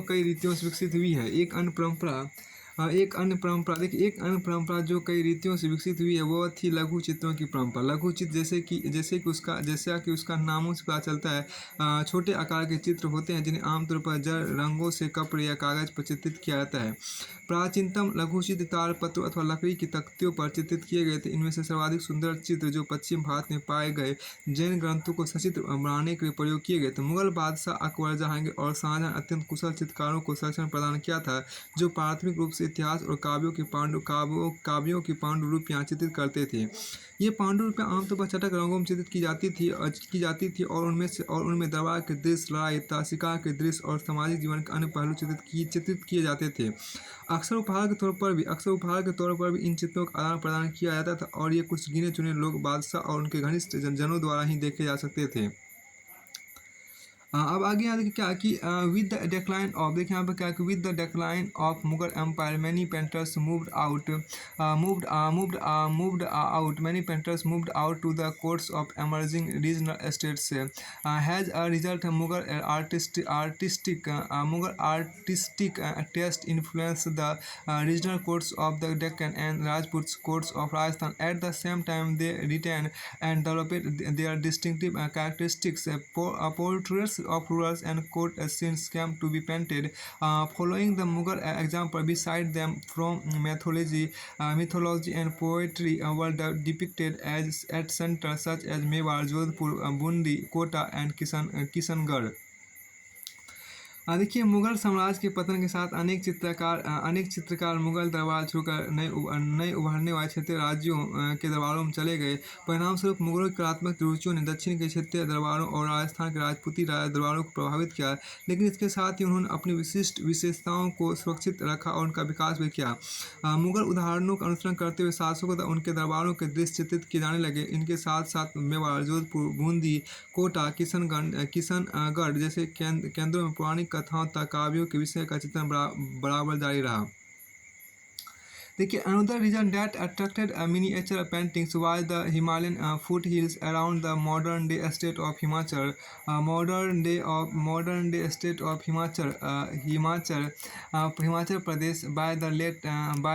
कई रीतियों से विकसित हुई है। एक अन्य परंपरा देखिए, एक अन्य परंपरा जो कई रीतियों से विकसित हुई है वो थी लघु चित्रों की परंपरा। लघु चित्र जैसा कि उसका नामों से पता चलता है, छोटे आकार के चित्र होते हैं जिन्हें आमतौर पर जड़ रंगों से कपड़े या कागज पर चित्रित किया जाता है। प्राचीनतम लघु चित्र ताड़पत्र अथवा लकड़ी की तख्तियों पर चित्रित किए गए थे। इनमें से सर्वाधिक सुंदर चित्र जो पश्चिम भारत में पाए गए जैन ग्रंथों को सचित्र बनाने के लिए प्रयोग किए गए थे। मुगल बादशाह अकबर, जहांगीर और शाहजहां अत्यंत कुशल चित्रकारों को संरक्षण प्रदान किया था, जो प्राथमिक रूप से इतिहास और काव्यों की पांडुलिपियां चित्रित करते थे। ये पांडुलिपियां आमतौर पर चटक रंगों में चित्रित की जाती थी और उनमें दरबार के दृश्य, लड़ाई, शिकार के दृश्य और सामाजिक जीवन के अन्य पहलू चित्रित किए जाते थे। अक्सर उपहार के तौर पर भी इन चित्रों का आदान प्रदान किया जाता था और ये कुछ गिने चुने लोग, बादशाह और उनके घनिष्ठ जनों द्वारा ही देखे जा सकते थे। अब आगे यहाँ देखिए क्या कि विद द डिक्लाइन ऑफ, देखिए यहाँ पर क्या कि with the decline of Mughal empire many painters moved out to the courts of emerging regional estates. As a result, Mughal artistic taste influenced the regional courts of the Deccan and Rajput courts of Rajasthan. At the same time, they retained and developed their distinctive characteristics. Portraits of rulers and court scenes came to be painted following the Mughal example. Beside them, from mythology and poetry were depicted as at centers such as Mewar, Jodhpur, Bundi, Kota and Kishangarh. देखिए, मुगल साम्राज्य के पतन के साथ अनेक चित्रकार मुगल दरबार छोड़कर नए उभरने वाले क्षेत्रीय राज्यों के दरबारों में चले गए। परिणामस्वरूप मुगलों की कलात्मक रुचियों ने दक्षिण के क्षेत्रीय दरबारों और राजस्थान के राजपूती दरबारों को प्रभावित किया, लेकिन इसके साथ ही उन्होंने अपनी विशिष्ट विशेषताओं को सुरक्षित रखा और उनका विकास भी किया। मुगल उदाहरणों का अनुसरण करते हुए शासकों द्वारा उनके दरबारों के दृश्य चित्रित किए जाने लगे। इनके साथ साथ मेवाड़, जोधपुर, बूंदी, कोटा, किशनगढ़ जैसे केंद्रों में पौराणिक कथाओं तक काव्यों के विषय का चित्रण बराबर जारी रहा। देखिए, another region that attracted miniature paintings was the Himalayan foothills around the modern day state of Himachal. Himachal Pradesh. By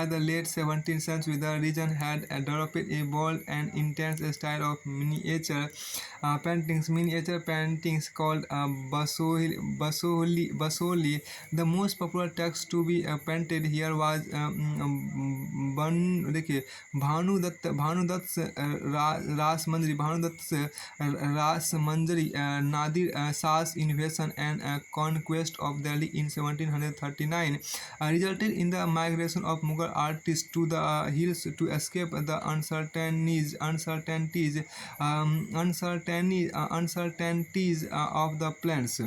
the late 17th century, the region had developed a bold and intense style of miniature paintings called basoli. The most popular text to be painted here was देखिए Bhanudatta रासमंजरी Nadir Shah's invasion and conquest of Delhi in 1739 resulted in the migration of Mughal artists to the hills to escape the uncertainties of the plains.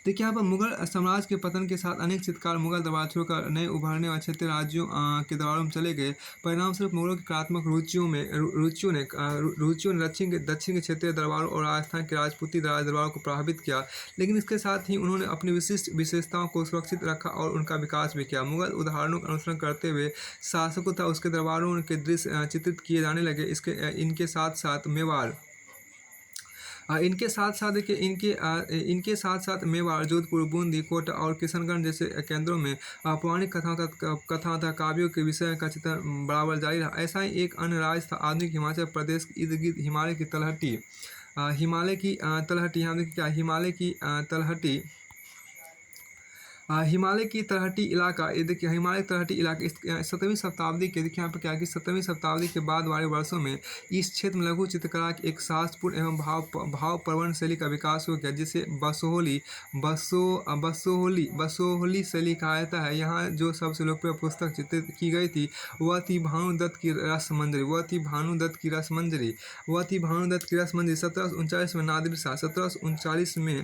देखिए यहाँ पर मुगल साम्राज्य के पतन के साथ अनेक चित्रकार मुगल दरबार छोड़कर नए उभरने वाले क्षेत्रीय राज्यों के दरबारों में चले गए। परिणामस्वरूप मुगलों की कलात्मक रुचियों ने दक्षिण के क्षेत्रीय दरबारों और राजस्थान के राजपूती दरबारों को प्रभावित किया, लेकिन इसके साथ ही उन्होंने अपनी विशिष्ट विशेषताओं को सुरक्षित रखा और उनका विकास भी किया। मुगल उदाहरणों का अनुसरण करते हुए शासकों तथा उसके दरबारों के दृश्य चित्रित किए जाने लगे। इनके साथ साथ मेवाड़ इनके साथ साथ मेवाड़, जोधपुर, बूंदी, कोटा और किशनगंज जैसे केंद्रों में पौराणिक कथाओं तथा काव्यों के विषय का चित्रण बराबर जारी रहा। ऐसा ही एक अन्य राज्य था आधुनिक हिमाचल प्रदेश के इर्द गिर्द हिमालय की तलहटी। यहाँ देखिए क्या हिमालय की तलहटी इलाका, ये देखिए हिमालय तलहटी इलाका 7वीं शताब्दी के, देखिए यहाँ पर क्या कि 7वीं शताब्दी के बाद वाले वर्षों में इस क्षेत्र में लघु चित्रकला की एक साहसपूर्ण एवं भावप्रवण शैली का विकास हो गया, जिसे बसोहली शैली कहा जाता है। यहाँ जो सबसे लोकप्रिय पुस्तक चित्रित की गई थी वह थी भानुदत्त की रसमंजरी 1739 में नादिर शाह 1739 में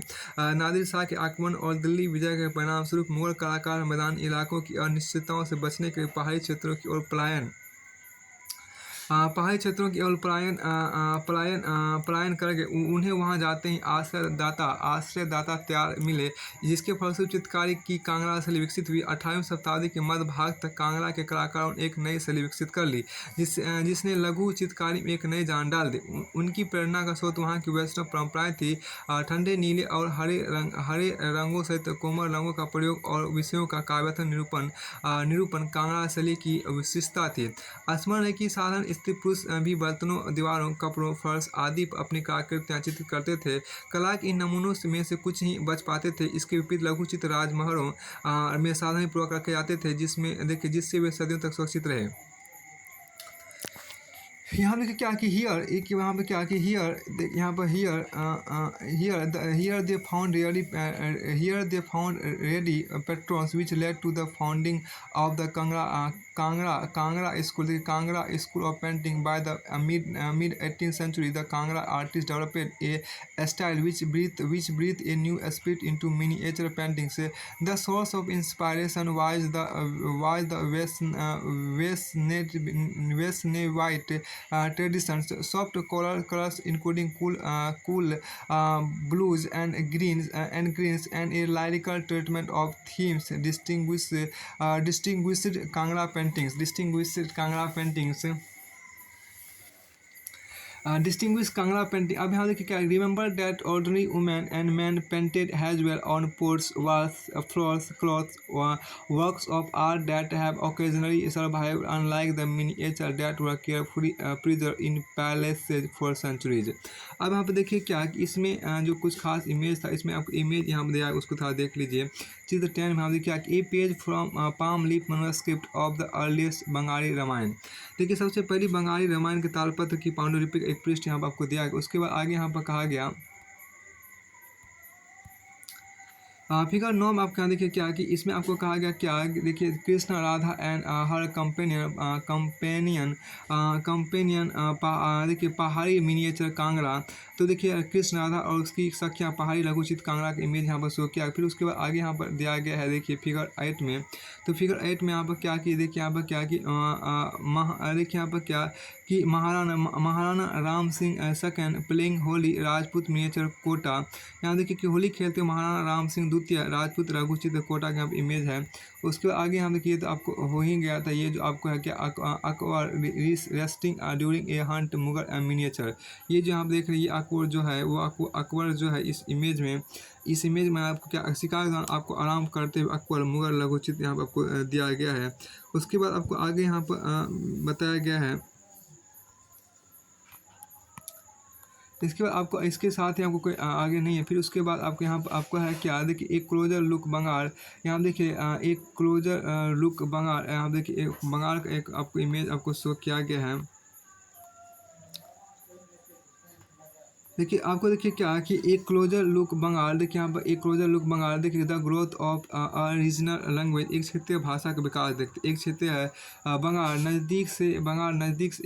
नादिर शाह के आक्रमण और दिल्ली विजय के परिणाम स्वरूप मुगल कलाकार मैदानी इलाकों की अनिश्चितताओं से बचने के लिए पहाड़ी क्षेत्रों की ओर पलायन कर गए। उन्हें वहां जाते ही आश्रयदाता तैयार मिले, जिसके फलस्वरूप चित्रकारी की कांगड़ा शैली विकसित हुई। 18वीं शताब्दी के मध्य भाग तक कांगड़ा के कलाकारों ने एक नई शैली विकसित कर ली, जिसने लघु चित्रकारी में एक नई जान डाल दी। उनकी प्रेरणा का स्रोत वहाँ की वैष्णव परंपराएं थी। ठंडे नीले और हरे रंगों सहित कोमल रंगों का प्रयोग और विषयों का काव्यात्मक निरूपण कांगड़ा शैली की विशेषता थी। स्मरण है कि साधारण स्त्री पुरुष भी बर्तनों, दीवारों, कपड़ों, फर्श आदि पर अपनी कलाकृतियां चित्रित करते थे। कला के इन नमूनों में से कुछ ही बच पाते थे। इसके विपरीत लघु चित्र राजमहलों में सावधानीपूर्वक रखे जाते थे, जिससे वे सदियों तक सुरक्षित रहे। यहाँ पे क्या कि here they found ready patrons which led to the founding of the Kangra school of painting. By the mid 18th century, the Kangra artists developed a style which breathed a new spirit into miniature paintings. The source of inspiration was the Vaishnavite traditions. Soft colors including cool blues and greens, and a lyrical treatment of themes distinguished Kangra paintings. Distinguished Kangra painting. अब यहाँ देखिए क्या, remember that ordinary women and men painted as well on pots, walls, floors, cloths, works of art that have occasionally survived, unlike the miniature that were carefully preserved in palaces for centuries. अब यहाँ पे देखिए क्या कि इसमें जो कुछ खास इमेज था, इसमें आपको इमेज यहाँ पे दिया है, उसको थोड़ा देख लीजिए। चित्र 10 में आप देखिए क्या, a page from palm leaf manuscript of the earliest Bengali Ramayana. देखिए सबसे पहली बंगाली रामायण के तालपत्र की पांडुलिपि एक पृष्ठ यहाँ पर आपको दिया गया। उसके बाद आगे यहाँ पर कहा गया फिगर 9 में आपके यहाँ देखिए क्या कि इसमें आपको कहा गया क्या, देखिए Krishna Radha and her companion देखिए पहाड़ी मिनिएचर कांगड़ा। तो देखिए कृष्ण राधा और उसकी सखियाँ पहाड़ी लघुचित्र कांगड़ा का इमेज यहाँ पर शो किया। फिर उसके बाद आगे यहाँ पर दिया गया है देखिए फिगर 8 में। तो फिगर 8 में यहाँ पर क्या कि देखिए यहाँ पर क्या कि देखिए यहाँ पर क्या कि Maharana Ram Singh second playing Holi Rajput miniature Kota. यहाँ देखिए कि होली खेलते महाराणा राम सिंह द्वितीय राजपूत लघुचित्र कोटा का यहाँ पर इमेज है। उसके बाद आगे हम देखिए तो आपको हो ही गया था ये जो आपको है क्या, Akbar resting during a Hunt Mughal miniature. ये जो आप देख रहे हैं अकबर जो है वो अकबर जो है इस इमेज में आपको क्या शिकार के दौरान आपको आराम करते हुए अकबर मुगल लघुचित्र यहाँ पर आपको दिया गया है। उसके बाद आपको आगे यहाँ पर बताया गया है। इसके बाद आपको इसके साथ ही आपको कोई आगे नहीं है। फिर उसके बाद आपको यहाँ पर आपको है क्या, देखिए एक क्लोजर लुक बंगाल। यहाँ देखिए एक क्लोजर लुक बंगाल, यहाँ देखिए एक बंगाल का एक आपको इमेज आपको शो किया गया है। देखिए आपको देखिए क्या कि एक क्लोजर लुक बंगाल, देखिए यहाँ पर एक क्लोजर लुक बंगाल, देखिए the growth of regional language, एक क्षेत्रीय भाषा का विकास देखते, एक क्षेत्रीय है बंगाल नज़दीक से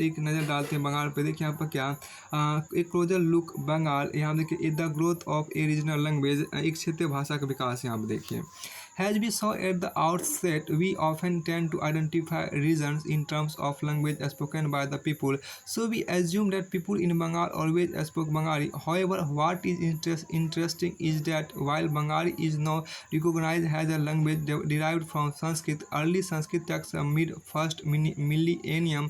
एक नज़र डालते हैं बंगाल पे। देखिए यहाँ पर क्या एक क्लोजर लुक बंगाल, यहाँ देखिए the growth of A regional language, एक क्षेत्रीय भाषा का विकास यहाँ पर देखिए। As we saw at the outset, we often tend to identify regions in terms of language spoken by the people. So we assume that people in Bengal always spoke Bengali. However, what is interesting is that while Bengali is now recognized as a language derived from Sanskrit, early Sanskrit texts mid-first millennium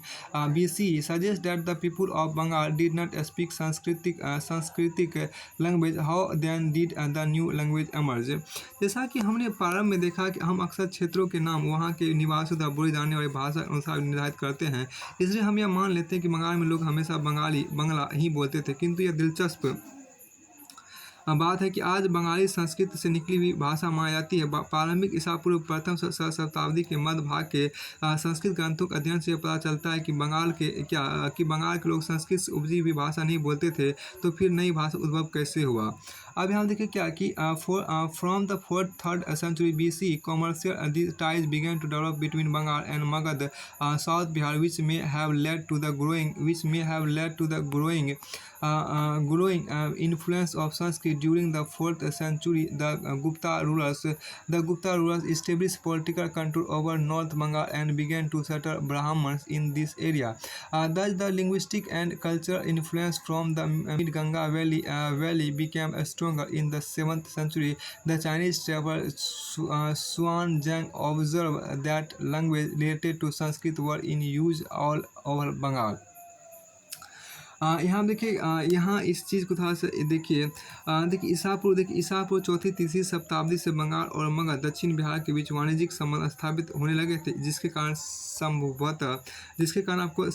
BC suggest that the people of Bengal did not speak Sanskritic language. How then did the new language emerge? जैसा कि हमने प्रारंभ में देखा कि हम अक्सर क्षेत्रों के नाम वहाँ के निवासियों द्वारा बोली जाने वाली भाषा के अनुसार निर्धारित करते हैं, इसलिए हम यह मान लेते हैं कि बंगाल में लोग हमेशा बंगला ही बोलते थे। किंतु यह दिलचस्प बात है कि आज बंगाली संस्कृत से निकली हुई भाषा मानी जाती है। प्रारंभिक ईसा पूर्व प्रथम शताब्दी के मध्य भाग के संस्कृत ग्रंथों के अध्ययन से पता चलता है कि बंगाल के लोग संस्कृत से उपजी हुई भाषा नहीं बोलते थे, तो फिर नई भाषा उद्भव कैसे हुआ। अब यहाँ देखिए क्या कि from the 4th-3rd century BC commercial ties began to develop between Bengal and Magad, South Bihar, which may have led to the growing influence of Sanskrit. During the 4th century, the Gupta rulers established political control over North Bengal and began to settle Brahmins in this area. Thus, the linguistic and cultural influence from the Mid-Ganga valley became stronger. In the 7th century, the Chinese traveler Xuan Zhang observed that language related to Sanskrit were in use all over Bengal. यहाँ देखिए यहाँ इस चीज़ को थोड़ा सा देखिए देखिए ईसा पूर्व चौथी तीसरी शताब्दी से बंगाल और मगध दक्षिण बिहार के बीच वाणिज्यिक संबंध स्थापित होने लगे थे, जिसके कारण आपको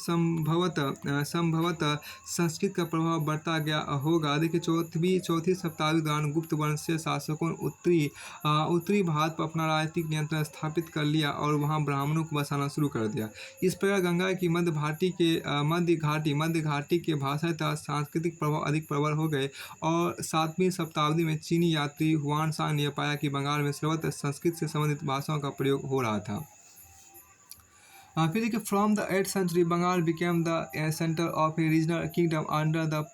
संभवतः संस्कृत का प्रभाव बढ़ता गया होगा। देखिए चौथी शताब्दी दौरान गुप्त वंशीय शासकों ने उत्तरी भारत पर अपना राजनीतिक नियंत्रण स्थापित कर लिया और वहाँ ब्राह्मणों को बसाना शुरू कर दिया। इस प्रकार गंगा की मध्य घाटी के भाषा तथा सांस्कृतिक प्रभाव अधिक प्रबल हो गए और 7वीं शताब्दी में चीनी यात्री हुआन सांग ने पाया कि बंगाल में सर्वत्र संस्कृत से संबंधित भाषाओं का प्रयोग हो रहा था। फिर देखिए from the 8th century Bengal became the center of a regional kingdom under the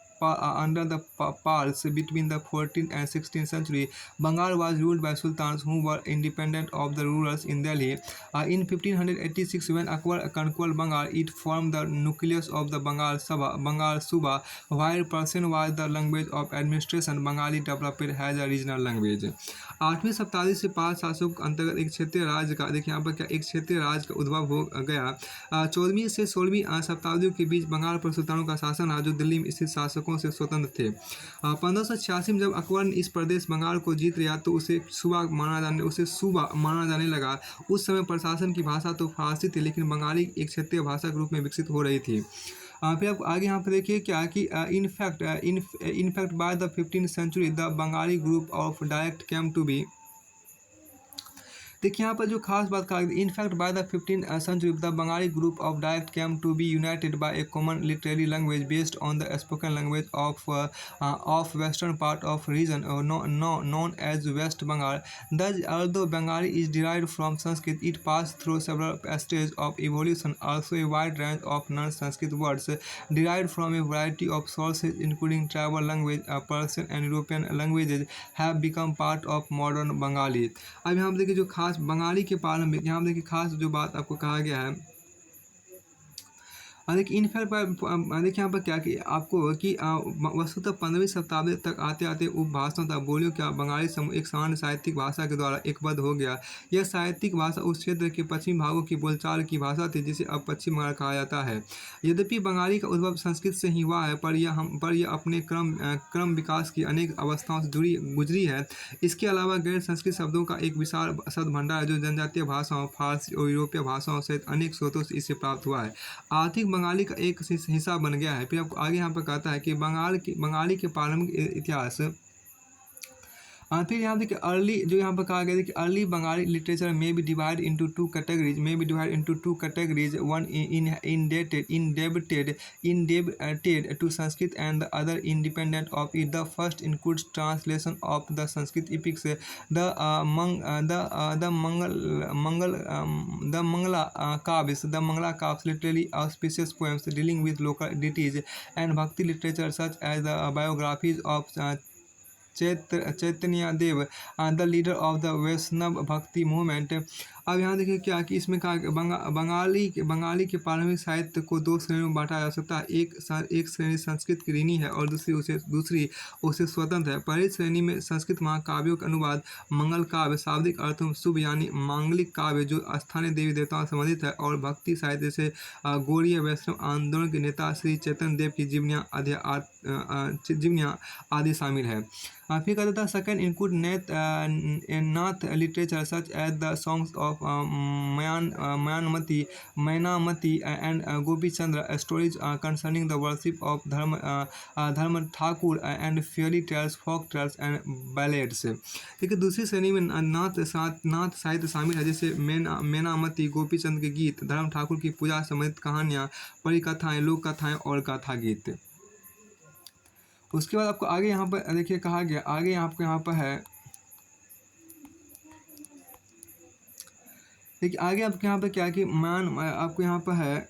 Pals. Between the 14th and 16th century, Bengal was ruled by sultans who were independent of the rulers in Delhi. In 1586, when Akbar conquered Bengal, it formed the nucleus of the Bengal Suba. While Persian was the language of administration, Bengali developed as a regional language. 8वीं शताब्दी से पाल शासकों के अंतर्गत एक क्षेत्रीय राज्य का देखिए यहाँ पर क्या एक क्षेत्रीय राज्य का उद्भव हो गया। 14वीं से 16वीं शताब्दियों के बीच बंगाल पर सुल्तानों का शासन रहा, जो दिल्ली में स्थित शासकों से स्वतंत्र थे। 1586 में जब अकबर ने इस प्रदेश बंगाल को जीत लिया तो उसे सूबा माना जाने लगा। उस समय प्रशासन की भाषा तो फारसी थी, लेकिन बंगाली एक क्षेत्रीय भाषा के रूप में विकसित हो रही थी। फिर आप आगे यहाँ पर देखिए क्या कि in fact by the 15th century the Bengali group of dialect came to be. देखिए यहाँ पर जो खास बात कहा गई, in fact by the 15th century the Bengali group of dialect came to be united by a common literary language based on the spoken language of western part of region known as West Bengal. Thus, although Bengali is derived from Sanskrit, it passed through several stages of evolution. Also, a wide range of non-Sanskrit words derived from a variety of sources, including tribal language, Persian and European languages, have become part of modern Bengali. अब यहाँ देखिए जो खास बंगाली के प्रारंभिक यहाँ देखिए खास जो बात आपको कहा गया है, देखिए इनफैक्ट देखिए यहाँ पर क्या कि आपको कि वस्तुतः 15वीं शताब्दी तक आते आते उपभाषाओं तथा बोलियों का बंगाली समूह एक सामान्य साहित्यिक भाषा के द्वारा एकबद्ध हो गया। यह साहित्यिक भाषा उस क्षेत्र के पश्चिमी भागों की बोलचाल की भाषा थी जिसे अब पश्चिम बंगाल कहा जाता है। यद्यपि बंगाली का उद्भव संस्कृत से ही हुआ है, पर यह अपने क्रम विकास की अनेक अवस्थाओं से गुजरी है। इसके अलावा गैर संस्कृत शब्दों का एक विशाल शब्द भंडार है जो जनजातीय भाषाओं, फारसी और यूरोपीय भाषाओं सहित अनेक स्रोतों से इसे प्राप्त हुआ है। आर्थिक बंगाली का एक हिस्सा बन गया है। फिर आपको आगे यहाँ पर कहता है कि बंगाली के प्रारंभिक इतिहास फिर यहाँ देखिए अर्ली जो यहाँ पर कहा गया है कि early Bengali literature may be divide into two categories one indebted to Sanskrit and the other independent of it. The first includes translation of the Sanskrit epics, the Mangala Kavyas, literally auspicious poems dealing with local deities, and Bhakti literature such as the biographies of Chaitanya Deva the leader of the Vaishnava bhakti movement. अब यहाँ देखिए क्या कि इसमें कहा बंगाली के प्रारंभिक साहित्य को दो श्रेणियों में बांटा जा सकता है। एक श्रेणी संस्कृत की ऋणी है और दूसरी उसे स्वतंत्र है। पहली श्रेणी में संस्कृत महाकाव्यों का अनुवाद मंगल काव्य शाब्दिक अर्थों में शुभ यानी मांगलिक काव्य जो स्थानीय देवी देवताओं से संबंधित है, और भक्ति साहित्य से गौड़ीय वैष्णव आंदोलन के नेता श्री चैतन्य देव की जीवनियाँ आदि शामिल है। फिर कहता था second include Nath literature such as the songs of Mainamati and Gopi Chandra, stories concerning the worship of Dharma Thakur and fairy tales, folk tales and ballads. देखिए दूसरी श्रेणी में नाथ साहित्य शामिल है, जैसे मैनामती, गोपी चंद्र के गीत, धर्म ठाकुर की पूजा संबंधित कहानियाँ, परिकथाएँ, लोक कथाएँ और गाथा गीत। उसके बाद आपको आगे यहाँ पर देखिए कहा गया, आगे आपको यहाँ पर है, देखिए आगे आपके यहाँ पर क्या कि आपको यहाँ पर है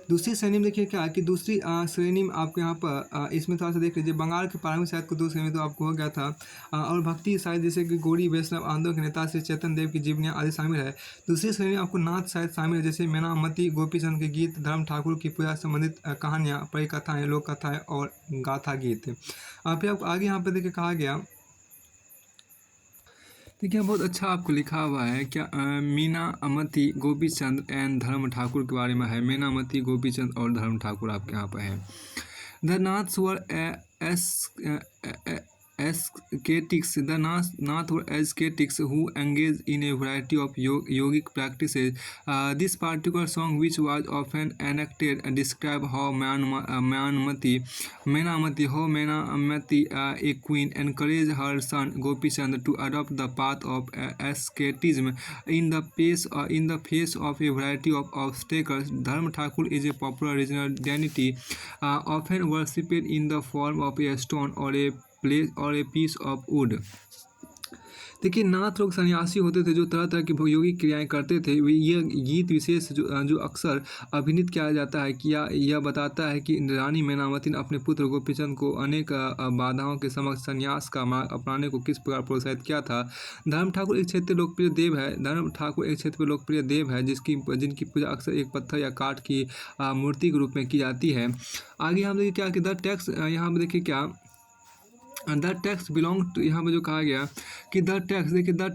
दूसरी श्रेणी में। देखिए क्या कि दूसरी श्रेणी में आपको यहाँ पर इसमें थोड़ा सा देख लीजिए, बंगाल के प्रारंभिक साहित्य को दो श्रेणी में तो आपको हो गया था, और भक्ति साहित्य जैसे कि गौड़ी वैष्णव आंदोलन के नेता श्री चैतन्य देव की जीवनियाँ आदि शामिल है। दूसरी श्रेणी में आपको नाथ साहित्य शामिल है, जैसे मैनामती, गोपीचंद के गीत, धर्म ठाकुर की पूजा संबंधित कहानियाँ, परिकथाएँ, लोक कथाएँ और गाथा गीत। फिर आपको आगे यहाँ पर देखिए कहा गया, देखिए बहुत अच्छा आपको लिखा हुआ है क्या, मीनामती, गोपीचंद एंड धर्म ठाकुर के बारे में है। मीनामती, गोपीचंद और धर्म ठाकुर आपके यहाँ पर है। The Nath's were ascetics. The Nath were ascetics who engaged in a variety of yogic practices. This particular song, which was often enacted, describes how Menamati, a queen, encouraged her son Gopichandra to adopt the path of asceticism in the face of a variety of obstacles. Dharma Thakur is a popular regional deity, often worshipped in the form of a stone or a piece of wood. देखिए नाथ लोग सन्यासी होते थे जो तरह तरह की योगिक क्रियाएं करते थे। यह गीत विशेष जो अक्सर अभिनीत किया जाता है कि यह बताता है कि रानी मैनामती ने अपने पुत्र गोपीचंद को अनेक बाधाओं के समक्ष संन्यास का मार्ग अपनाने को किस प्रकार प्रोत्साहित किया था। धर्म ठाकुर एक क्षेत्रीय लोकप्रिय देव है जिनकी पूजा अक्सर एक पत्थर या काठ की मूर्ति के रूप में की जाती है। आगे हम देखिए क्या कि द टेक्स्ट, यहाँ पर देखिए क्या द टेक्स्ट बिलोंग टू, यहाँ पर जो कहा गया कि the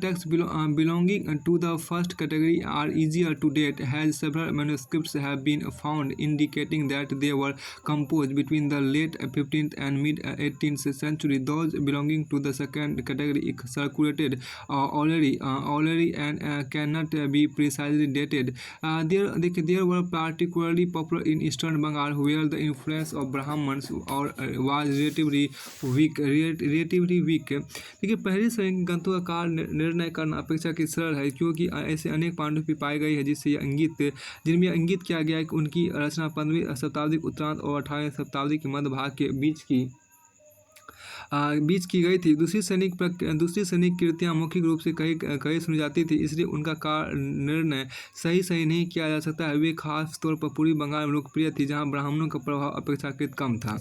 text belonging to the first category are easier to date, as several manuscripts have been found indicating that they were compose between the late 15th and mid 18th century. Those belonging to the second category circulated already and cannot be precisely dated. There were particularly popular in Eastern Bengal, where the influence of Brahmins was relatively weak. देखिए पहली श्रेणी ग्रंथों का काल निर्णय करना अपेक्षाकृत सरल है, क्योंकि ऐसे अनेक पांडुलिपि पाई गई है जिनमें इंगित किया गया है कि उनकी रचना 15वीं शताब्दी के उत्तरार्ध और 18वीं शताब्दी के मध्य भाग के बीच की गई थी। दूसरी श्रेणी की कृतियाँ मौखिक रूप से कई सुनी जाती थी, इसलिए उनका काल निर्णय सही नहीं किया जा सकता है। वे खास तौर पर पूर्वी बंगाल में लोकप्रिय थी, जहाँ ब्राह्मणों का प्रभाव अपेक्षाकृत कम था।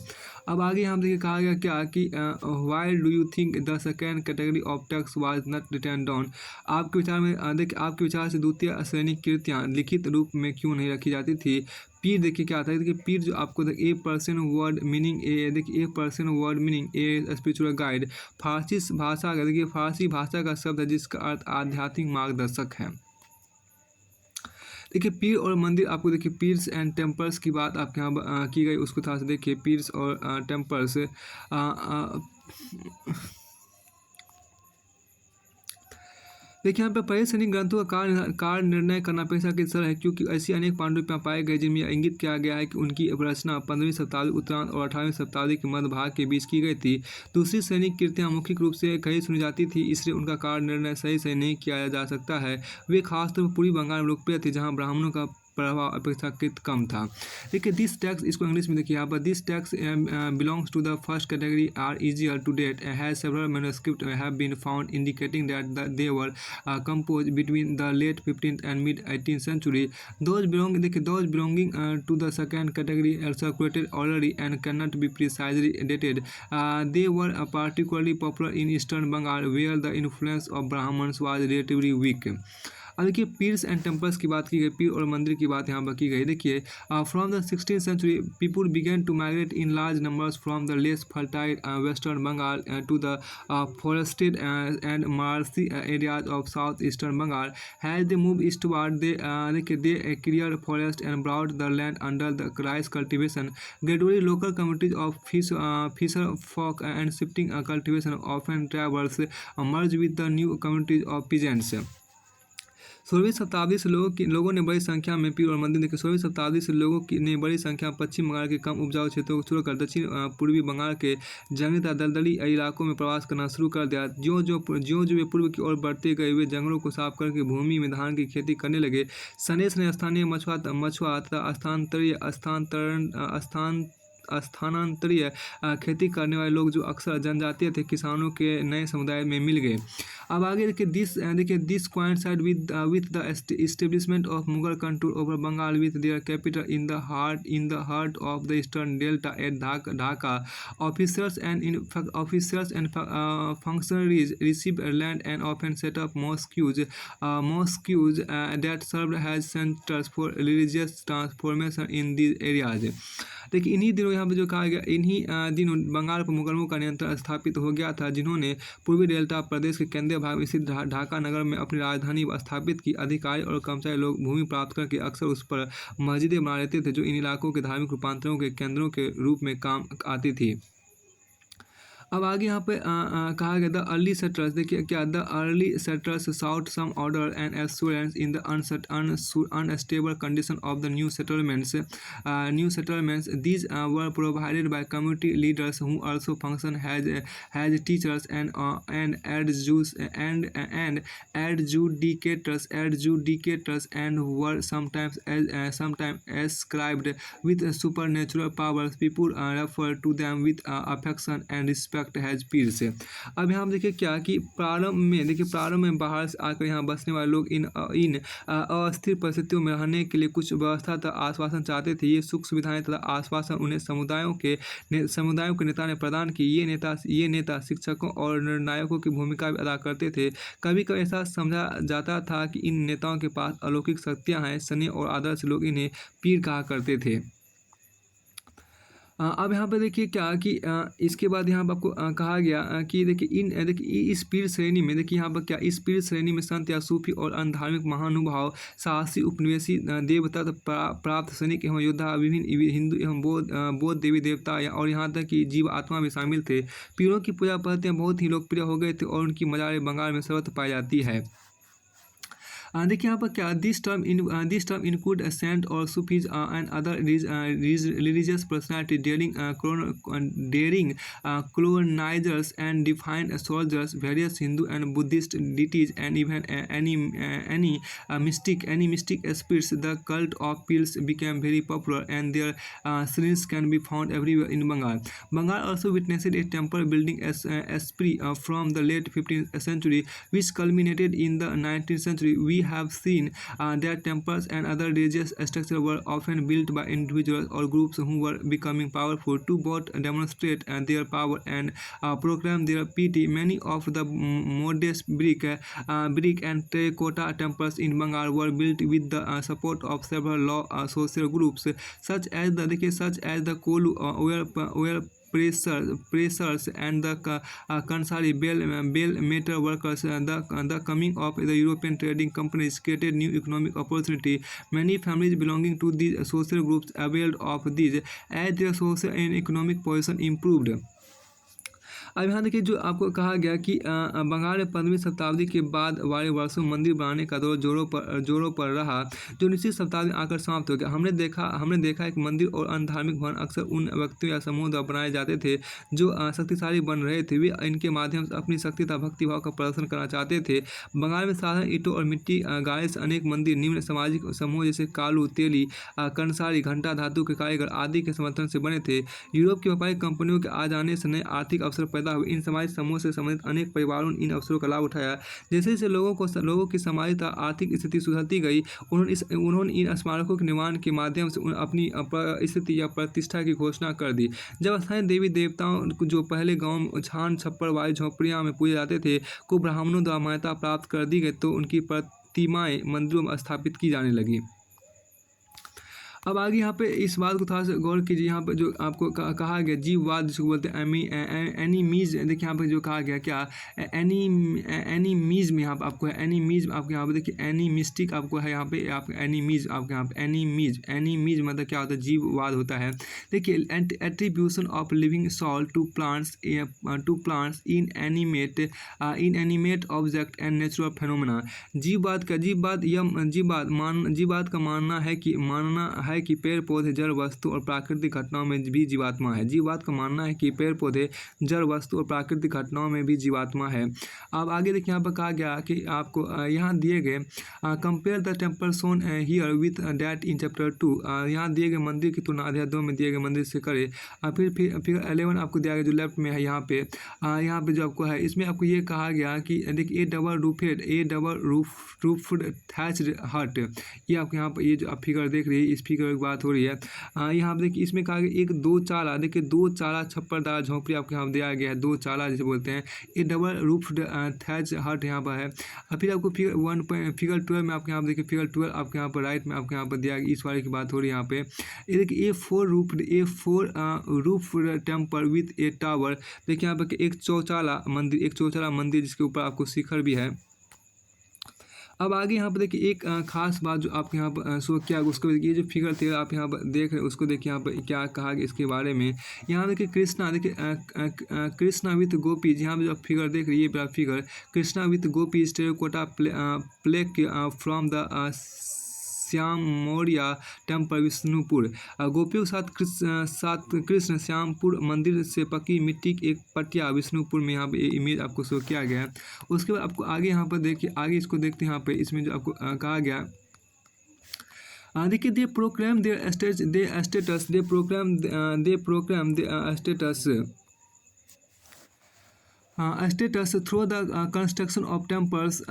अब आगे हम देखिए कहा गया क्या कि why do you think the second category of text was not written down. आपके विचार से द्वितीय श्रेणी की कृतियाँ लिखित रूप में क्यों नहीं रखी जाती थी। पीर देखिए क्या आता है, देखिए पीर जो आपको a Persian word meaning a spiritual guide, फारसी भाषा का, देखिए फारसी भाषा का शब्द है जिसका अर्थ आध्यात्मिक मार्गदर्शक है। देखिए पीर और मंदिर, आपको देखिए पीर्स एंड टेम्पल्स की बात आपके यहाँ की गई, उसको थोड़ा सा देखिए पीर्स और टेम्पल्स। देखिए यहाँ पे पहले सैनिक ग्रंथों का कार निर्णय करना अपेक्षाकृत सरल है, क्योंकि ऐसी अनेक पांडुलिपियां पाए गए जिनमें यह इंगित किया गया है कि उनकी रचना 15वीं शताब्दी उत्तरार्ध और 18वीं शताब्दी के मध्य भाग के बीच की गई थी। दूसरी सैनिक कृतियां मौखिक रूप से कही सुनी जाती थी, इसलिए उनका कार निर्णय सही से नहीं किया जा सकता है। वे खासतौर पर पूर्वी बंगाल में लोकप्रिय थे, जहाँ ब्राह्मणों का प्रभाव अपेक्षाकृत कम था। देखिए दिस टैक्स, इसको इंग्लिश में देखिए यहाँ पर, this text belongs to the first category, are easier to date, as several manuscript have been found indicating that they were composed between the late 15th and mid 18th century. Those belonging to the second category are circulated orally and cannot be precisely dated. They were particularly popular in eastern Bengal, where the influence of Brahmins was relatively weak. अब देखिए pirs and temples की बात की गई, पीर और मंदिर की बात यहाँ पर की गई। देखिए from the 16th century people began to migrate in large numbers from the less fertile western Bengal to the forested and marshy areas of south eastern Bengal. As they move eastward they clear forest and brought the land under the rice cultivation. Gradually local communities of fisher folk and shifting cultivation often travels merge with the new communities of peasants. 16वीं शताब्दी से लोगों ने बड़ी संख्या में पीर और मंदिर देखिए 16वीं शताब्दी से लोगों ने बड़ी संख्या में पश्चिम बंगाल के कम उपजाऊ क्षेत्रों को छोड़कर दक्षिण पूर्वी बंगाल के जंगली तथा दलदली इलाकों में प्रवास करना शुरू कर दिया। ज्यों वे पूर्व की ओर बढ़ते गए, वे जंगलों को साफ करके भूमि में धान की खेती करने लगे। सनेश ने स्थानीय मछुआ तथा स्थानांतरीय खेती करने वाले लोग, जो अक्सर जनजातीय थे, किसानों के नए समुदाय में मिल गए। अब आगे देखिए this coincided with the establishment of Mughal control over Bengal, with their capital in the heart of the eastern delta at Dhaka. Officers and functionaries received land and often set up mosques that served as centers for religious transformation in these areas. देखिए इन्हीं दिनों यहाँ पे जो कहा गया, इन्हीं दिनों बंगाल पर मुगलों का नियंत्रण स्थापित हो गया था, जिन्होंने पूर्वी डेल्टा प्रदेश के केंद्रीय भाग में स्थित ढाका नगर में अपनी राजधानी स्थापित की। अधिकारी और कर्मचारी लोग भूमि प्राप्त करके अक्सर उस पर मस्जिदें बना लेते थे, जो इन इलाकों के धार्मिक रूपांतरों के केंद्रों के रूप में काम आती थी। अब आगे यहाँ पे कहा गया द अर्ली सेटलर्स। देखिए क्या, the early settlers sought some order and assurance in the unstable condition of the new settlements. These were provided by community leaders who also function as teachers and adjudicators and were sometimes ascribed with supernatural powers. People refer to them with affection and respect has पीर से। अब यहाँ देखिए क्या कि प्रारंभ में बाहर से आकर यहाँ बसने वाले लोग इन अस्थिर परिस्थितियों में रहने के लिए कुछ व्यवस्था तथा आश्वासन चाहते थे। ये सुख सुविधाएं तथा आश्वासन उन्हें समुदायों के नेता ने प्रदान की। ये नेता शिक्षकों और निर्णायकों की भूमिका भी अदा करते थे। कभी कभी ऐसा समझा जाता था कि इन नेताओं के पास अलौकिक शक्तियाँ हैं। सनी और आदर्श लोग इन्हें पीर कहा करते थे। अब यहाँ पे देखिए क्या कि इसके बाद यहाँ पर आपको कहा गया कि देखिए इस पीर श्रेणी में, देखिए यहाँ पर क्या, इस पीर श्रेणी में संत या सूफी और अन्य धार्मिक महानुभाव, साहसी उपनिवेशी, देवता प्राप्त सैनिक एवं योद्धा, विभिन्न हिंदू एवं बौद्ध देवी देवता और यहाँ तक कि जीव आत्मा भी शामिल थे। पीरों की पूजा पद्धतियाँ बहुत ही लोकप्रिय हो गए थे और उनकी मज़ारें बंगाल में सर्वत्र पाई जाती है। देखिए यहाँ पर क्या, this term include saint or sufis and other religious personality daring colonizers and defiant soldiers, various Hindu and Buddhist deities, and even any mystic spirits. The cult of Pils became very popular, and their shrines can be found everywhere in Bengal. Bengal also witnessed a temple building spree from the late 15th century, which culminated in the 19th century. We have seen that temples and other religious structures were often built by individuals or groups who were becoming powerful to both demonstrate their power and proclaim their piety. Many of the modest brick and terracotta temples in Bengal were built with the support of several low social groups, such as the Kolu, where pressers and the Kansari bell metal workers. The coming of the European trading companies created new economic opportunity. Many families belonging to these social groups availed of these as their social and economic position improved. अब यहाँ देखिए जो आपको कहा गया कि बंगाल में 15वीं शताब्दी के बाद वाले वर्षों में मंदिर बनाने का दौर जोरों पर रहा, जो 19वीं शताब्दी में आकर समाप्त हो गया। हमने देखा एक मंदिर और अन्य धार्मिक भवन अक्सर उन व्यक्तियों या समूह द्वारा बनाए जाते थे जो शक्तिशाली बन रहे थे। वे इनके माध्यम से अपनी शक्ति तथा भक्तिभाव का प्रदर्शन करना चाहते थे। बंगाल में साधारण ईंटों और मिट्टी गाड़े से अनेक मंदिर निम्न सामाजिक समूह जैसे कालू, तेली, कंसारी, घंटा धातु के कारीगर आदि के समर्थन से बने थे। यूरोप की व्यापारिक कंपनियों के आ जाने से नए आर्थिक अवसर पैदा हुए। इन सामाजिक समूह से संबंधित अनेक परिवारों ने इन अवसरों का लाभ उठाया। जैसे जैसे लोगों की सामाजिक तथा आर्थिक स्थिति सुधरती गई, उन्होंने इन स्मारकों के निर्माण के माध्यम से अपनी स्थिति या प्रतिष्ठा की घोषणा कर दी। जब स्थानीय देवी देवताओं जो पहले गाँव में छान छप्पर वाली झोंपड़ियाँ में पूजे जाते थे को ब्राह्मणों द्वारा मान्यता प्राप्त कर दी गई, तो उनकी प्रतिमाएं मंदिरों में स्थापित की जाने लगी। अब आगे यहाँ पे इस बात को थोड़ा सा गौर कीजिए। यहाँ पे जो आपको कहा गया जीववाद, जिसको बोलते हैं एनिमीज। देखिए यहाँ पे जो कहा गया क्या एनिमीज में यहाँ पे आपको है एनिमीज, आपको यहाँ पे देखिए एनिमिस्टिक आपको है यहाँ पे आप एनिमीज, आपको यहाँ पे एनिमीज मतलब क्या होता है, जीववाद होता है। देखिए attribution of living soul to plants inanimate object and natural phenomena. जीववाद का मानना है कि पेड़ पौधे, जड़ वस्तु और प्राकृतिक घटनाओं में भी जीवात्मा है। जीववाद का मानना है कि पेड़ पौधे, जड़ वस्तु और प्राकृतिक घटनाओं में भी जीवात्मा है। अब आगे देखिए यहाँ पर कहा गया कि आपको यहाँ दिए गए compare the temple shown here with that in chapter 2। यहाँ दिए गए मंदिर की तुलना अध्याय 2 में दिए गए मंदिर से करें। फिर 11 आपको दिया गया जो लेफ्ट में है यहाँ पे जो आपको है, इसमें आपको ये कहा गया कि देखिए ए डबल रूफ्ड थैच्ड हट। ये आपको यहाँ पर ये जो आप फिगर देख रही है, इस फिगर की बात हो रही है। यहाँ पर देखिए इसमें कहा गया एक दो चाला छप्परदार झोंपड़ी आपको यहाँ दिया गया है, दो चाला जिसे बोलते हैं। ये डबल रूफ्ड थैच हट यहाँ पर है। फिर आपको फिगर 12 में आपके यहाँ पर देखिए फिगर 12 आपके यहाँ पर राइट में आपके यहाँ पर दिया गया, इस वाले की बात हो रही है यहाँ पे। ये देखिए a four roofed temple with a tower. देखिए यहाँ पर एक चौचाला मंदिर जिसके ऊपर आपको शिखर भी है। अब आगे यहाँ पर देखिए एक खास बात जो आपके यहाँ पर शो किया, उसको ये जो फिगर 13 आप यहाँ पर देख रहे हैं, उसको देखिए यहाँ पर क्या कहा गया इसके बारे में। यहाँ देखिए कृष्णा विथ गोपीज। यहाँ पर जो आप फिगर देख रही है, figure Krishna with gopis terracotta plaque from the Shyam Maurya temple Vishnupur. गोपियों के साथ कृष्ण श्यामपुर मंदिर से पकी मिट्टी की एक पटिया विष्णुपुर में यहाँ पे इमेज आपको शो किया गया है। उसके बाद आपको आगे यहाँ पर देखिए, आगे इसको देखते हैं। यहाँ पे इसमें जो आपको कहा गया देखिए they proclaim their status status through the construction of temples.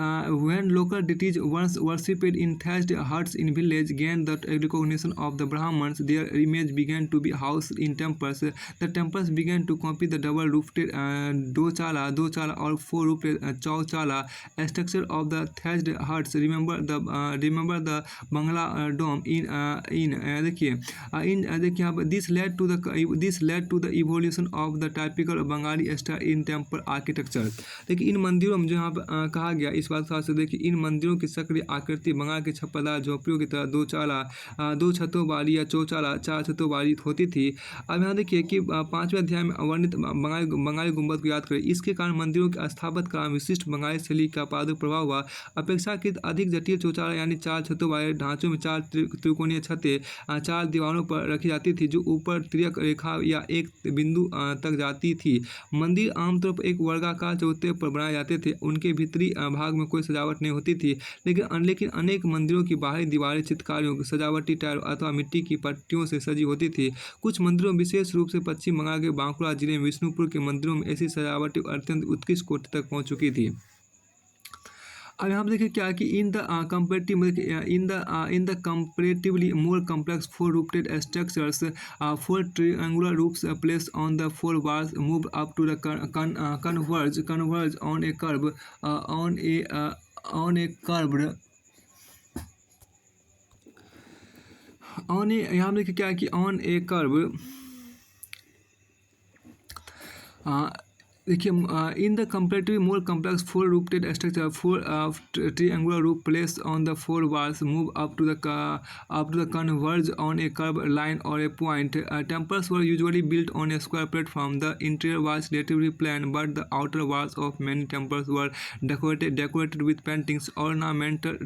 When local deities once worshipped in thatched huts in village gained the recognition of the Brahmins, their image began to be housed in temples. The temples began to copy the double-roofed dochala or four-roofed chauchala structure of the thatched huts. Remember the Bangla dome देखिए यहाँ पर this led to the evolution of the typical Bengali style in temple architecture. देखिए इन मंदिरों में जो यहाँ पर कहा गया, इस बात से देखिए इन मंदिरों की सक्रिय आकृति बंगाल के छप्परदार झोंपड़ियों की तरह दो छतों वाली या चौचाला चार छतों वाली होती थी। अब यहाँ देखिए कि 5वें अध्याय में वर्णित बंगाली गुंबद को याद करें। इसके कारण मंदिरों के स्थापत्य का विशिष्ट बंगाली शैली का प्रभाव हुआ। अपेक्षाकृत अधिक जटिल चौचाला यानी चार छतों वाले ढांचों में चार त्रिकोणीय छतें चार दीवारों पर रखी जाती थी, जो ऊपर तिर्यक रेखा या एक बिंदु तक जाती थी। मंदिर आमतौर पर एक वर्गाकार चौथे पर बनाए जाते थे। उनके भीतरी भाग में कोई सजावट नहीं होती थी, लेकिन अनेक मंदिरों की बाहरी दीवारें चित्रकारियों सजावटी टाइल अथवा मिट्टी की पट्टियों से सजी होती थी। कुछ मंदिरों विशेष रूप से पश्चिम बंगाल के बांकुड़ा जिले में विष्णुपुर के मंदिरों में ऐसी सजावटी अत्यंत उत्कृष्ट कोटि तक पहुंच चुकी थी। अब यहाँ पर देखिए क्या कि in the comparatively more complex four-roofed structures, four triangular roofs placed on the four walls move up to the converge on a curve यहाँ पर देखिए क्या कि on a curve देखिए in the comparatively more complex four roofed structure, four triangular roof placed on the four walls move up to the converge on a curved line or a point. Temples were usually built on a square platform. The interior was relatively plain, but the outer walls of many temples were decorated with paintings, ornamental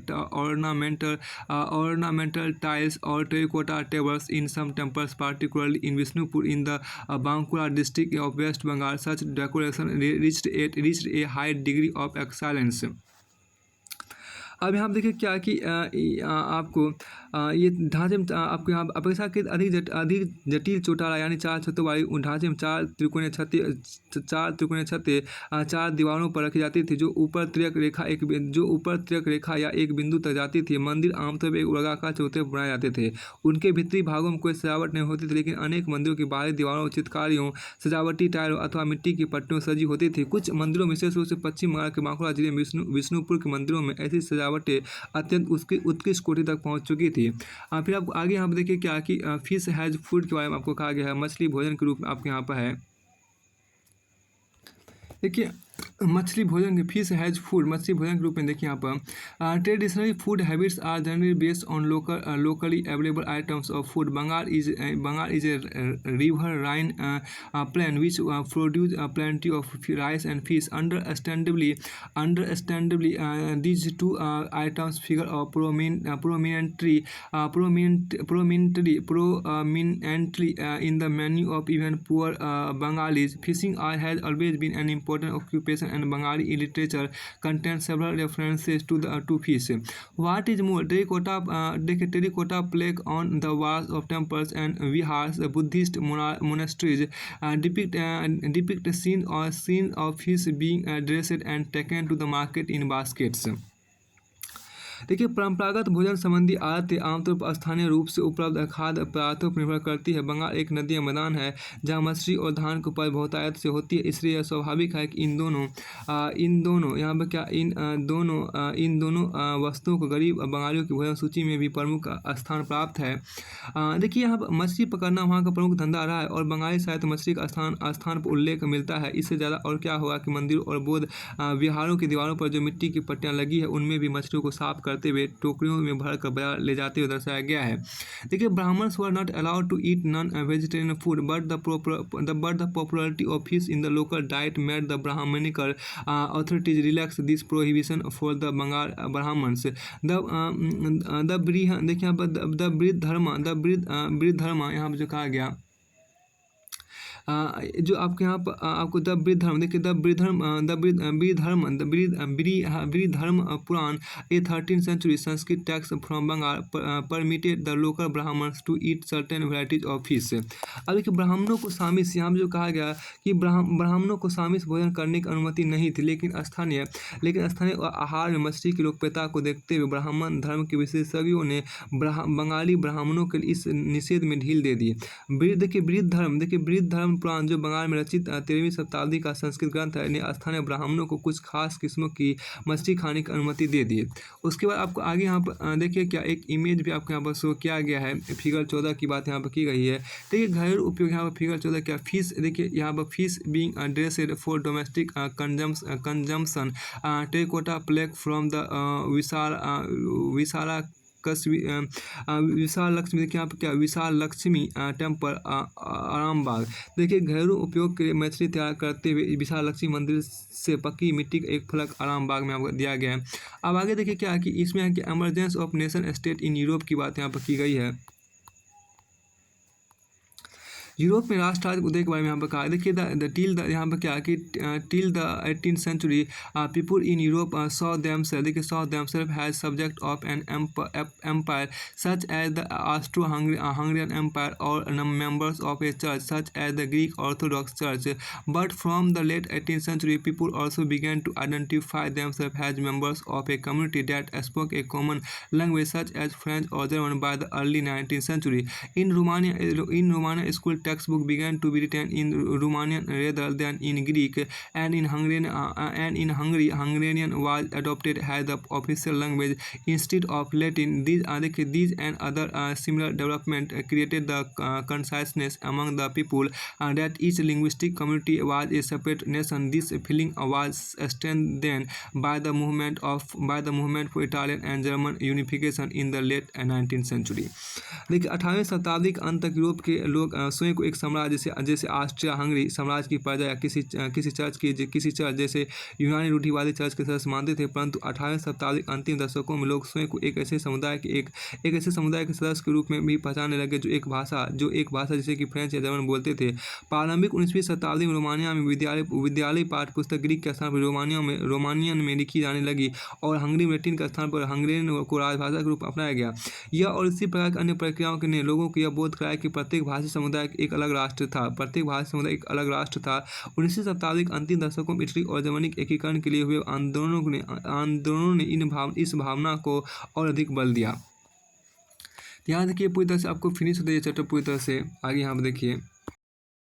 tiles, or terracotta tables. In some temples, particularly in Visnupur in the Bankura district of West Bengal, such decoration reached a high degree of excellence. अब यहाँ पे देखिए क्या है कि आपको ये ढांचे में आपको यहाँ अपेक्षाकृत अधिक जटिल चौटाला यानी 4 छतों वाली ढांचे में 4 त्रिकोणीय छतें 4 दीवारों पर रखी जाती थी, जो ऊपर तिर्यक रेखा या एक बिंदु तक जाती थी। मंदिर आमतौर पर एक वर्गाकार चौथे बनाए जाते थे। उनके भीतरी भागों में कोई सजावट नहीं होती थी, लेकिन अनेक मंदिरों की बाहरी दीवारों चित्रकारियों, सजावटी टाइलों अथवा मिट्टी की पट्टियों सजी होती थी। कुछ मंदिरों, विशेष रूप से पश्चिम बंगाल के बांकुड़ा जिले में विष्णुपुर के मंदिरों में ऐसी सजावटें अत्यंत उत्कृष्ट कोटि तक पहुंच चुकी थी। फिर आपको आगे यहाँ पर देखिए क्या कि फिश हैज फूड के बारे में आपको कहा गया है, मछली भोजन के रूप में आपके यहाँ पर है। देखिए मछली भोजन के फिश हैज फूड मछली भोजन के रूप में देखिए यहाँ पर traditionally food habits are generally based on locally available items of food. Bengal is a riverine plain which produce plenty of rice and fish. Understandably, these two items figure prominently in the menu of even poor Bengalis. Fishing has always been an important occupation, and Bengali literature contains several references to fish. What is more, terracotta plaque on the walls of temples and vihars, Buddhist monasteries, depict scene of fish being dressed and taken to the market in baskets. देखिए परंपरागत भोजन संबंधी आदतें आमतौर पर स्थानीय रूप से उपलब्ध खाद्य पदार्थों पर निर्भर करती है। बंगाल एक नदी मैदान है जहाँ मछली और धान की उपज बहुतायत से होती है, इसलिए यह स्वाभाविक है कि इन दोनों यहाँ पर क्या इन दोनों वस्तुओं को गरीब बंगालियों की भोजन सूची में भी प्रमुख स्थान प्राप्त है। देखिए यहाँ पर मछली पकड़ना वहाँ का प्रमुख धंधा रहा है और बंगाली साहित्य मछली का स्थान पर उल्लेख मिलता है। इससे ज़्यादा और क्या होगा कि मंदिरों और बौद्ध विहारों की दीवारों पर जो मिट्टी की पट्टियाँ लगी है उनमें भी मछलियों को साफ करते हुए टोकरियों में भरकर बाजार ले जाते हुए दर्शाया गया है। देखिए Brahmans were not allowed to eat non vegetarian food, but the popularity of fish in the local diet made the Brahmanical authorities relax this prohibition for the Bengal Brahmins. देखिए यहाँ पर द बृद्ध धर्म यहाँ पर जो कहा गया जो आपके यहाँ पर आपको द बृद्ध धर्म देखिए Brihad Dharma Purana a 13th century Sanskrit text from Bengal permitted the local Brahmans to eat certain varieties of fish. अब देखिए ब्राह्मणों को सामिस यहाँ जो कहा गया कि ब्राह्मणों को सामिस भोजन करने की अनुमति नहीं थी, लेकिन स्थानीय आहार में मछली की लोकप्रियता को देखते हुए ब्राह्मण धर्म के विशेषज्ञों ने बंगाली ब्राह्मणों के इस निषेध में ढील दे दी। बृद्ध धर्म पुराण जो बंगाल में रचित 13वीं शताब्दी का संस्कृत ग्रंथ है ने स्थानीय ब्राह्मणों को कुछ खास किस्मों की मछली खाने की अनुमति दे दी। उसके बाद आपको आगे यहाँ पर देखिए क्या एक इमेज भी आपको यहाँ पर शो किया गया है। फिगर 14 की बात यहाँ पर की गई है। देखिए घरेलू उपयोग यहाँ पर फिगर 14 क्या फिश देखिए यहाँ पर fish being dressed for domestic consumption terracotta plaque from the Vishal Lakshmi देखिए यहाँ पर क्या विशाल लक्ष्मी टेम्पल आरामबाग। देखिए घरेलू उपयोग के लिए मछली तैयार करते हुए विशाल लक्ष्मी मंदिर से पक्की मिट्टी का एक फलक आरामबाग में आपको दिया गया है। अब आगे देखिए क्या है कि इसमें है कि emergence of nation state in Europe की बात यहाँ पर की गई है। यूरोप में राष्ट्रराज उदय के बारे में यहाँ पर कहा है। देखिए यहाँ पर क्या है कि till the 18th century people in Europe saw themselves as subject of an empire such as the Austro Hungarian empire और members of a church such as the Greek Orthodox church. But from the late 18th century people also began to identify themselves as members of a community that spoke a common language such as French और German by the early 19th century। In Romania school text book began to be written in Romanian rather than in Greek, and in Hungary, Hungarian was adopted as the official language instead of Latin. These and other similar development created the consciousness among the people that each linguistic community was a separate nation. This feeling was strengthened by the movement for Italian and German unification in the late 19th century. देखिए 18वीं शताब्दी के अंत तक Europe के लोग स्वयं को एक साम्राज्य जैसे ऑस्ट्रिया हंगरी साम्राज्य की प्रजा या किसी चर्च जैसे यूनानी रूढ़िवादी चर्च के सदस्य मानते थे, परंतु 18वीं शताब्दी के अंतिम दशकों में लोग स्वयं को एक ऐसे समुदाय के सदस्य के रूप में भी पहचानने लगे जो एक भाषा जैसे कि फ्रेंच या जर्मन बोलते थे। प्रारंभिक 19वीं शताब्दी में रोमानिया में विद्यालय पाठ्य पुस्तक ग्रीक के स्थान पर रोमानियन में लिखी जाने लगी और हंगरी में लैटिन के स्थान पर हंगेरियन को राजभाषा के रूप में अपनाया गया। यह और इसी प्रकार की अन्य प्रक्रियाओं ने लोगों को यह बोध कराया कि प्रत्येक भाषी समुदाय एक अलग राष्ट्र था। 19वीं शताब्दी के अंतिम दशकों में इटली और जर्मनी के एकीकरण के लिए हुए आंदोलनों ने इस भावना को और अधिक बल दिया। ध्यान देखिए पूरी तरह से आपको फिनिश होता है ये चैप्टर पूरी तरह से। आगे यहाँ पर देखिए